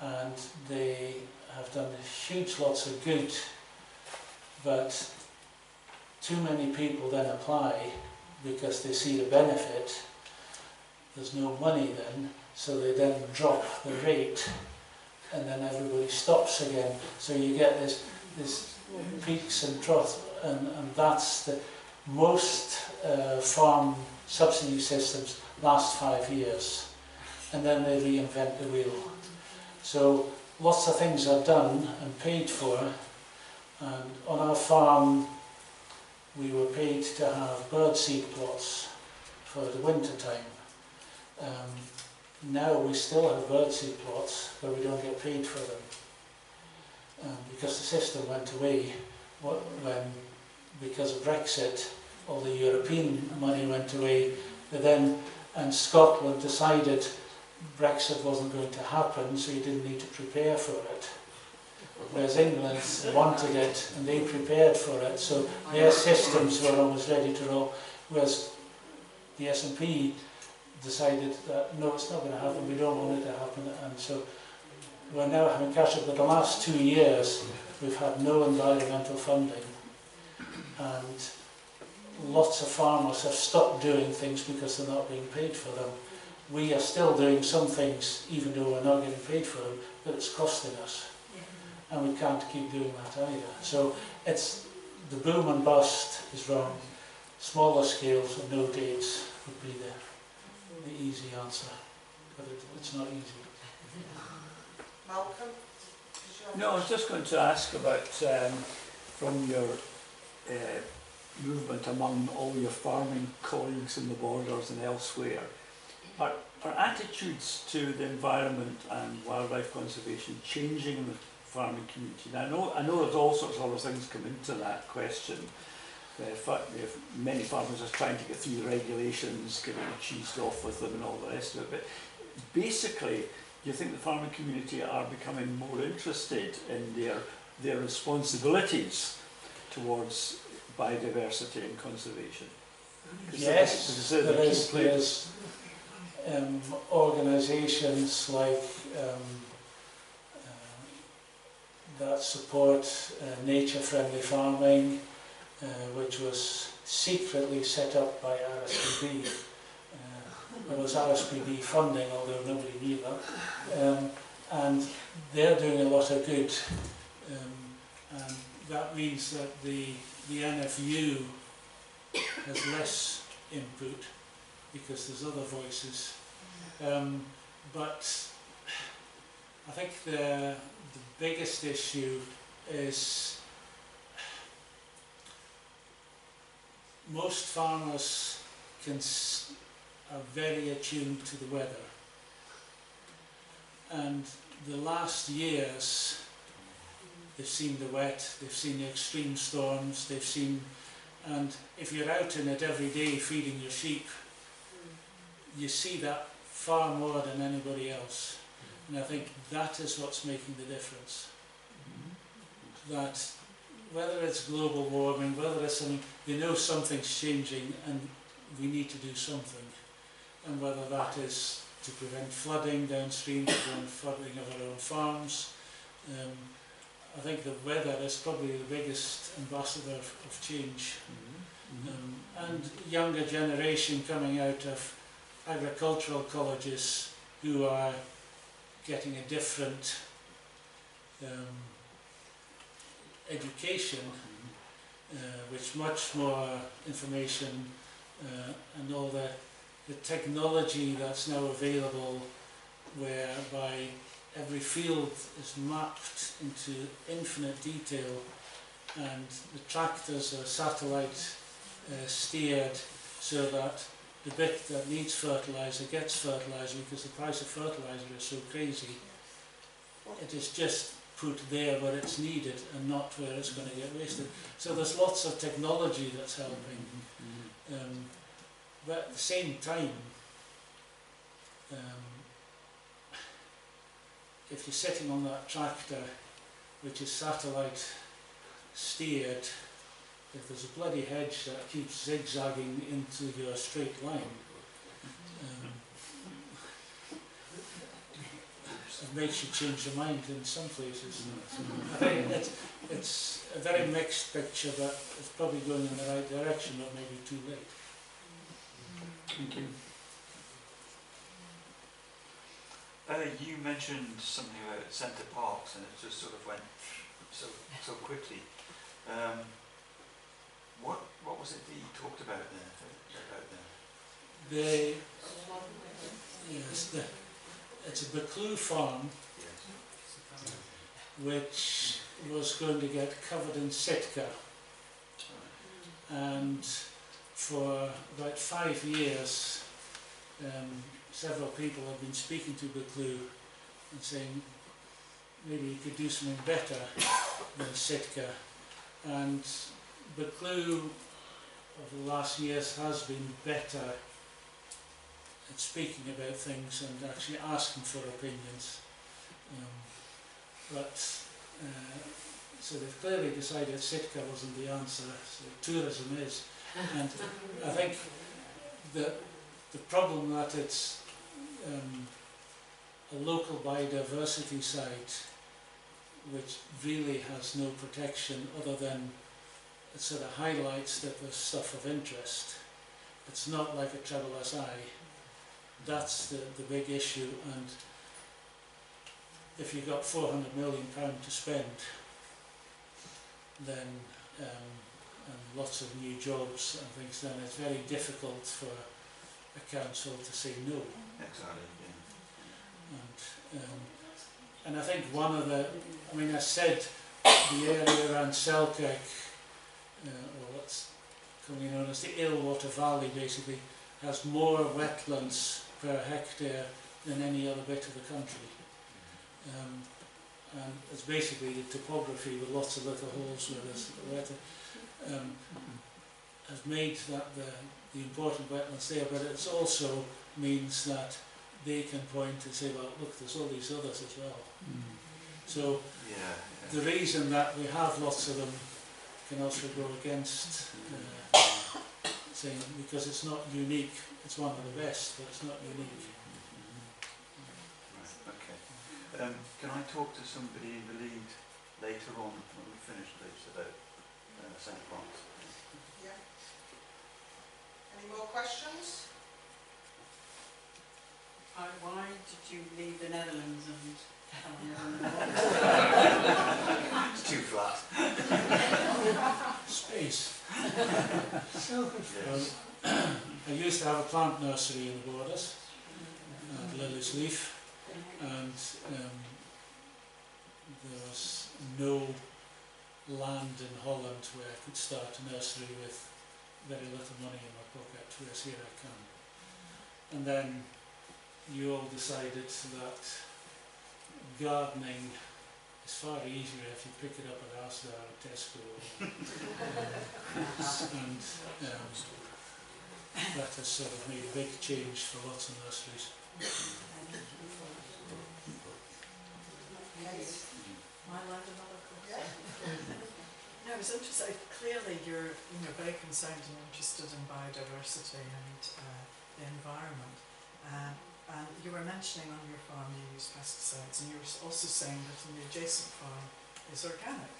and they have done huge lots of good, but too many people then apply because they see the benefit. There's no money then, so they then drop the rate, and then everybody stops again. So you get this peaks and troughs, and that's the most farm subsidy systems last 5 years, and then they reinvent the wheel. So lots of things are done and paid for, and on our farm we were paid to have birdseed plots for the winter time. Now we still have birdseed plots, but we don't get paid for them, because the system went away because of Brexit. All the European money went away. And Scotland decided Brexit wasn't going to happen, so you didn't need to prepare for it. Whereas England wanted it, and they prepared for it, so their systems were almost ready to roll. Whereas the S&P decided that, no, it's not going to happen, we don't want it to happen, and so we're now having catch up. But the last 2 years, we've had no environmental funding, and lots of farmers have stopped doing things because they're not being paid for them. We are still doing some things, even though we're not getting paid for them, but it's costing us. And we can't keep doing that either. So it's the boom and bust is wrong. Smaller scales and no dates would be the easy answer, but it's not easy. Malcolm? No, I was just going to ask about from your movement among all your farming colleagues in the Borders and elsewhere, are attitudes to the environment and wildlife conservation changing in the farming community? Now, I know there's all sorts of other things come into that question. Many farmers are trying to get through the regulations, getting cheesed off with them and all the rest of it. But basically, do you think the farming community are becoming more interested in their responsibilities towards biodiversity and conservation? Yes, there's organisations like that support nature-friendly farming, which was secretly set up by RSPB. There was RSPB funding, although nobody knew that. And they're doing a lot of good. And that means that the NFU has less input because there's other voices. But I think the biggest issue is most farmers are very attuned to the weather, and the last years they've seen the wet, they've seen the extreme storms, and if you're out in it every day feeding your sheep, you see that far more than anybody else. And I think that is what's making the difference. That whether it's global warming, whether it's something, they know something's changing and we need to do something. And whether that is to prevent flooding downstream, to prevent flooding of our own farms. I think the weather is probably the biggest ambassador of change. And younger generation coming out of agricultural colleges who are getting a different education, which much more information and all the technology that's now available, whereby every field is mapped into infinite detail, and the tractors are satellite steered so that the bit that needs fertiliser gets fertiliser, because the price of fertiliser is so crazy. It is just put there where it's needed and not where it's going to get wasted. So there's lots of technology that's helping. But at the same time, if you're sitting on that tractor, which is satellite steered, if there's a bloody hedge that keeps zigzagging into your straight line, it makes you change your mind in some places. I think it's a very mixed picture, but it's probably going in the right direction, but maybe too late. Thank you. You mentioned something about centre parks, and it just sort of went so quickly. What was it that you talked about there? It's a Buccleuch farm, Yes. which was going to get covered in Sitka, and for about 5 years several people have been speaking to Buccleuch and saying maybe you could do something better than Sitka, and Buccleuch over the last years has been better at speaking about things and actually asking for opinions. So they've clearly decided Sitka wasn't the answer, so tourism is. And I think that the problem that it's a local biodiversity site which really has no protection other than it sort of highlights that there's stuff of interest. It's not like a traveller's eye. That's the big issue, and if you've got £400 million to spend, then and lots of new jobs and things, then it's very difficult for a council to say no. Exactly, yeah. And I think one of the, I mean, I said the area around Selkirk, or what's commonly known as the Illwater Valley, basically has more wetlands per hectare than any other bit of the country. And it's basically the topography with lots of little holes where there's water, has made that the important wetlands there, but it also means that they can point and say, well, look, there's all these others as well. So the reason that we have lots of them can also go against saying, because it's not unique, it's one of the best, but it's not unique. Right, okay. Can I talk to somebody in the lead later on when we finish this about St. Bart's? Yeah. Any more questions? Why did you leave the Netherlands and It's too flat. Space. Yes. I used to have a plant nursery in the Bordes, at Lily's Leaf, and there was no land in Holland where I could start a nursery with very little money in my pocket, whereas here I can. And then you all decided that gardening is far easier if you pick it up at Asda or Tesco. And that has sort of made a big change for lots of nurseries. My land, another question. No, I was interested. Clearly, you're very concerned and interested in biodiversity and the environment. And you were mentioning on your farm you use pesticides, and you were also saying that on the adjacent farm is organic.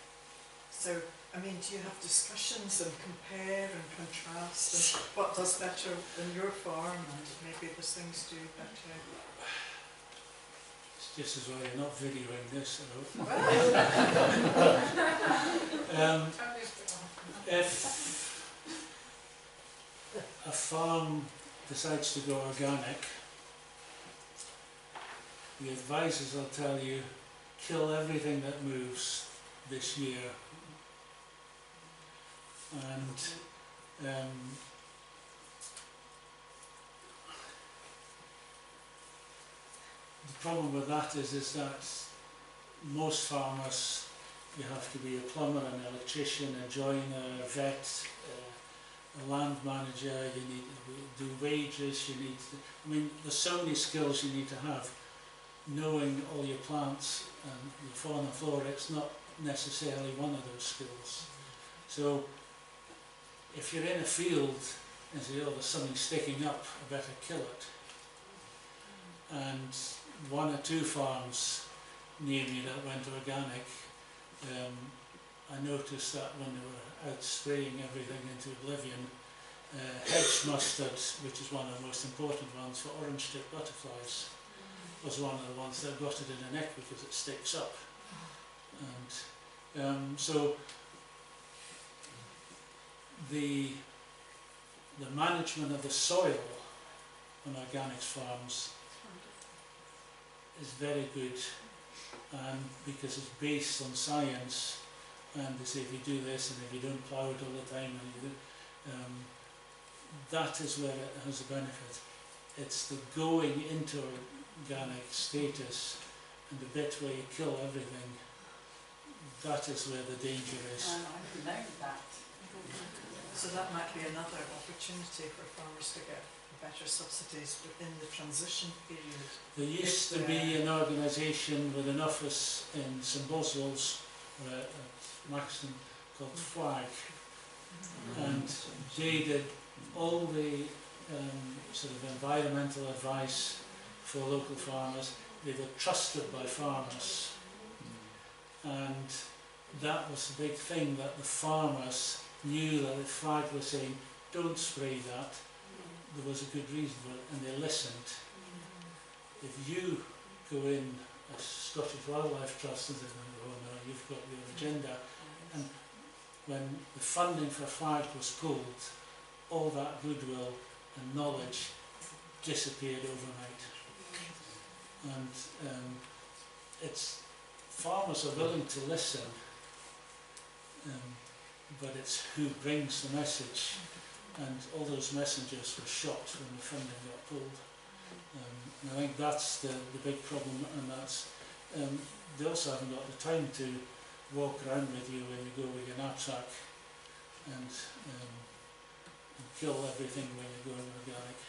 So, I mean, do you have discussions and compare and contrast and what does better in your farm, and maybe there's things do better? It's just as well you're not videoing this, I hope. If a farm decides to go organic, the advisors will tell you, kill everything that moves this year. And the problem with that is that most farmers, you have to be a plumber, an electrician, a joiner, a vet, a land manager, you need to do wages, you need to, I mean, there's so many skills you need to have. Knowing all your plants and your fauna and flora, it's not necessarily one of those skills. So if you're in a field and say, oh, there's something sticking up, I better kill it. And one or two farms near me that went organic, I noticed that when they were out spraying everything into oblivion, hedge mustard, which is one of the most important ones for orange-tipped butterflies, was one of the ones that got it in the neck because it sticks up. And so the management of the soil on organic farms is very good, and because it's based on science, and they say if you do this and if you don't plough it all the time, and you do, that is where it has a benefit. It's the going into organic status and the bit where you kill everything, that is where the danger is. I've known that. So that might be another opportunity for farmers to get better subsidies within the transition period. There used to be an organisation with an office in St Boswell's at Maxton called FWAG, and they did all the sort of environmental advice for local farmers. They were trusted by farmers, and that was the big thing, that the farmers knew that if flag was saying, don't spray that, there was a good reason for it, and they listened. If you go in as Scottish Wildlife Trust and say, oh no, you've got your agenda, and when the funding for flag was pulled, all that goodwill and knowledge disappeared overnight. And it's farmers are willing to listen, but it's who brings the message, and all those messengers were shot when the funding got pulled. And I think that's the big problem, and that's they also haven't got the time to walk around with you when you go with your knapsack and kill everything when you're going organic.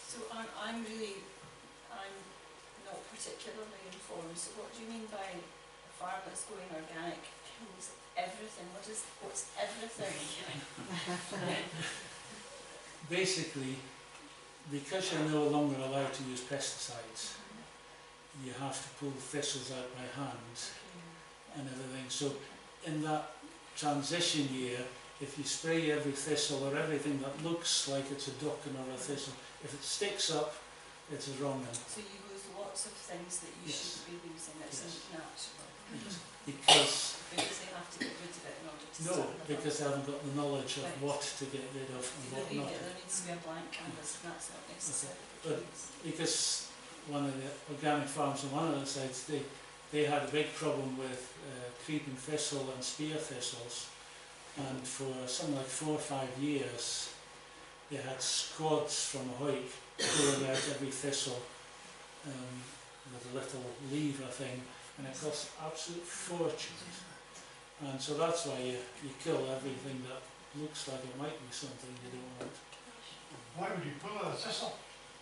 So I'm not particularly informed. So what do you mean by a farm that's going organic kills everything? What's everything? Basically, because you're no longer allowed to use pesticides, you have to pull thistles out by hand and everything. So in that transition year, if you spray every thistle or everything that looks like it's a ducken or a thistle, if it sticks up, it's a wrong one. So you lose lots of things that you shouldn't be losing. That's natural. Yes. Because they have to get rid of it in order to no, because they haven't got the knowledge of what to get rid of and what not. There needs to be a blank canvas, and that's not necessary. But because one of the organic farms on one of the sites, they had a big problem with creeping thistle and spear thistles, and for something like 4 or 5 years they had squads from Ahoik pulling out every thistle with a little lever thing, and it cost absolute fortunes. And so that's why you kill everything that looks like it might be something you don't want. Why would you pull a thistle?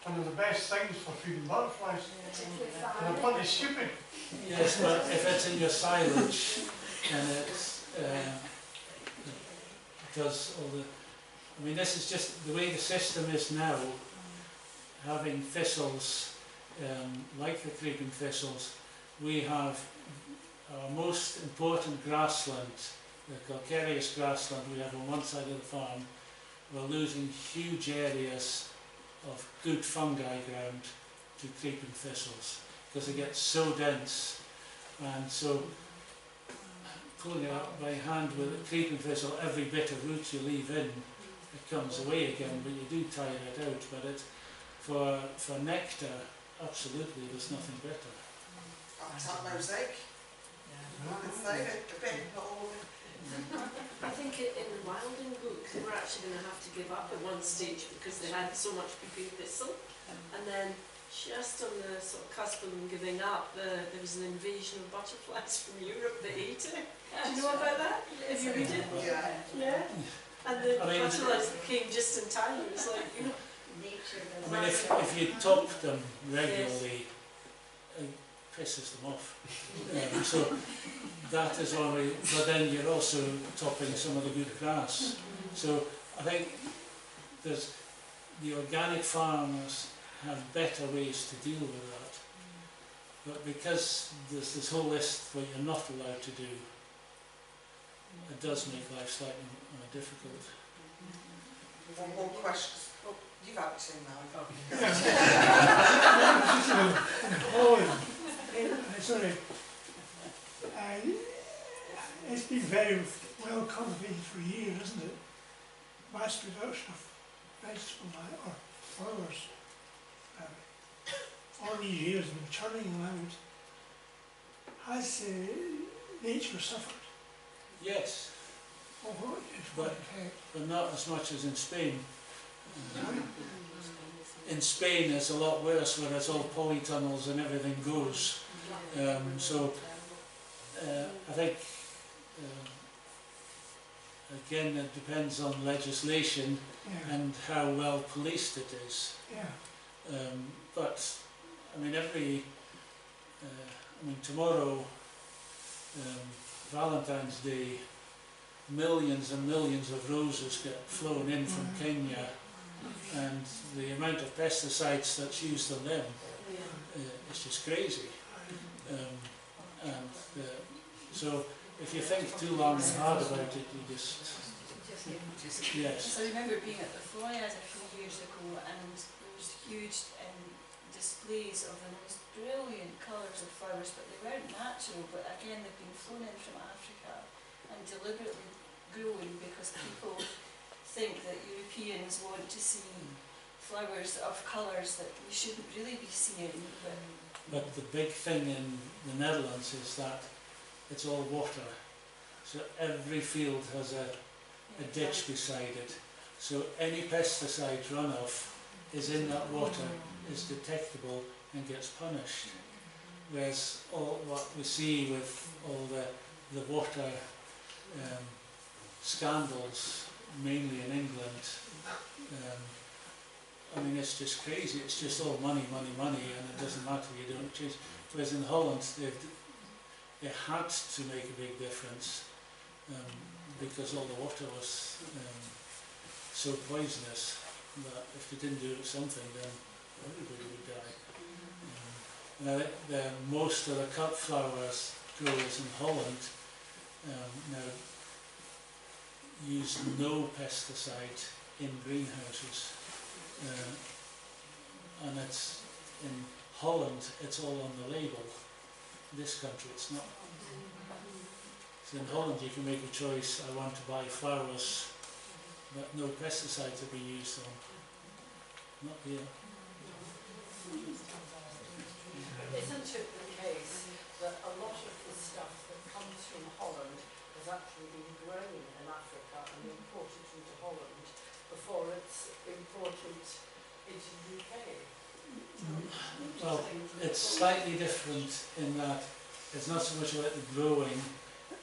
One of the best things for feeding butterflies. And they're bloody stupid. Yes, but if it's in your silage and it's does all the, I mean, this is just the way the system is now. Having thistles, like the creeping thistles, we have our most important grassland, the calcareous grassland we have on one side of the farm. We're losing huge areas of good fungi ground to creeping thistles because they get so dense, and so pulling it up by hand with a creeping thistle, every bit of root you leave in, it comes away again, but you do tire it out. But it, for nectar, absolutely, there's nothing better. That mosaic. It's like a bit, not all of it. I think in the wilding book they were actually going to have to give up at one stage because they had so much creeping thistle, and then just on the sort of cusp of them giving up, there was an invasion of butterflies from Europe that ate it. Do you know about that? If you read it? Yeah. Yeah. And the butterflies came just in time. It was like, you know, nature. I mean, if you top them regularly, it pisses them off. So that is only, but then you're also topping some of the good grass. So I think there's the organic farmers have better ways to deal with that. But because there's this whole list what you're not allowed to do, it does make life slightly difficult. One more question. Oh, you've had two now. Sorry. It's been very well cultivated for years, isn't it? Mass production of vegetable or flowers. All these years have been churning them out. Has nature suffered? Yes, Oh, but not as much as in Spain. In Spain it's a lot worse, where it's all polytunnels and everything goes. So I think again it depends on legislation and how well policed it is. But I mean tomorrow, Valentine's Day, millions and millions of roses get flown in from Kenya, and the amount of pesticides that's used on them is just crazy. So if you think too long and hard about it, you just, yes. So I remember being at the Floriad a few years ago, and there was huge displays of the most brilliant colours of flowers, but they weren't natural, but again they've been flown in from Africa and deliberately grown because people think that Europeans want to see flowers of colours that we shouldn't really be seeing. But the big thing in the Netherlands is that it's all water. So every field has a ditch beside it. So any pesticide runoff is in that water, is detectable and gets punished. Whereas all what we see with all the water scandals, mainly in England, I mean, it's just crazy. It's just all money, money, money, and it doesn't matter. You don't change. Whereas in Holland, they had to make a big difference because all the water was so poisonous that if they didn't do something, then everybody would die. Now, most of the cut flowers growers in Holland now use no pesticide in greenhouses. And it's in Holland, it's all on the label. In this country, it's not. So in Holland, you can make a choice. I want to buy flowers that no pesticides have been used on. Not here. Isn't it the case that a lot of the stuff that comes from Holland has actually been grown in Africa and imported into Holland before it's imported into the UK? Well, it's slightly different in that it's not so much about the growing,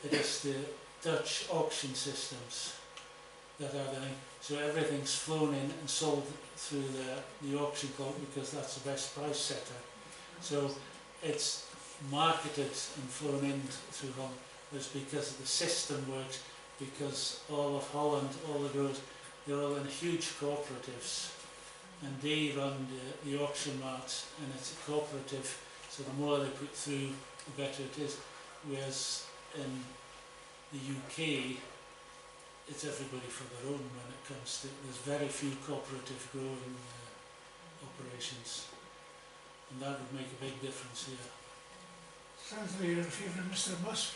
it is the Dutch auction systems that are there. So everything's flown in and sold through the auction club because that's the best price setter. So it's marketed and flown in through Holland. It's because the system works, because all of Holland, all the growers, they're all in huge cooperatives, and they run the auction marts, and it's a cooperative, so the more they put through, the better it is. Whereas in the UK, it's everybody for their own when it comes to, there's very few cooperative growing operations, and that would make a big difference here. Sounds like you're in favour of Mr. Musk.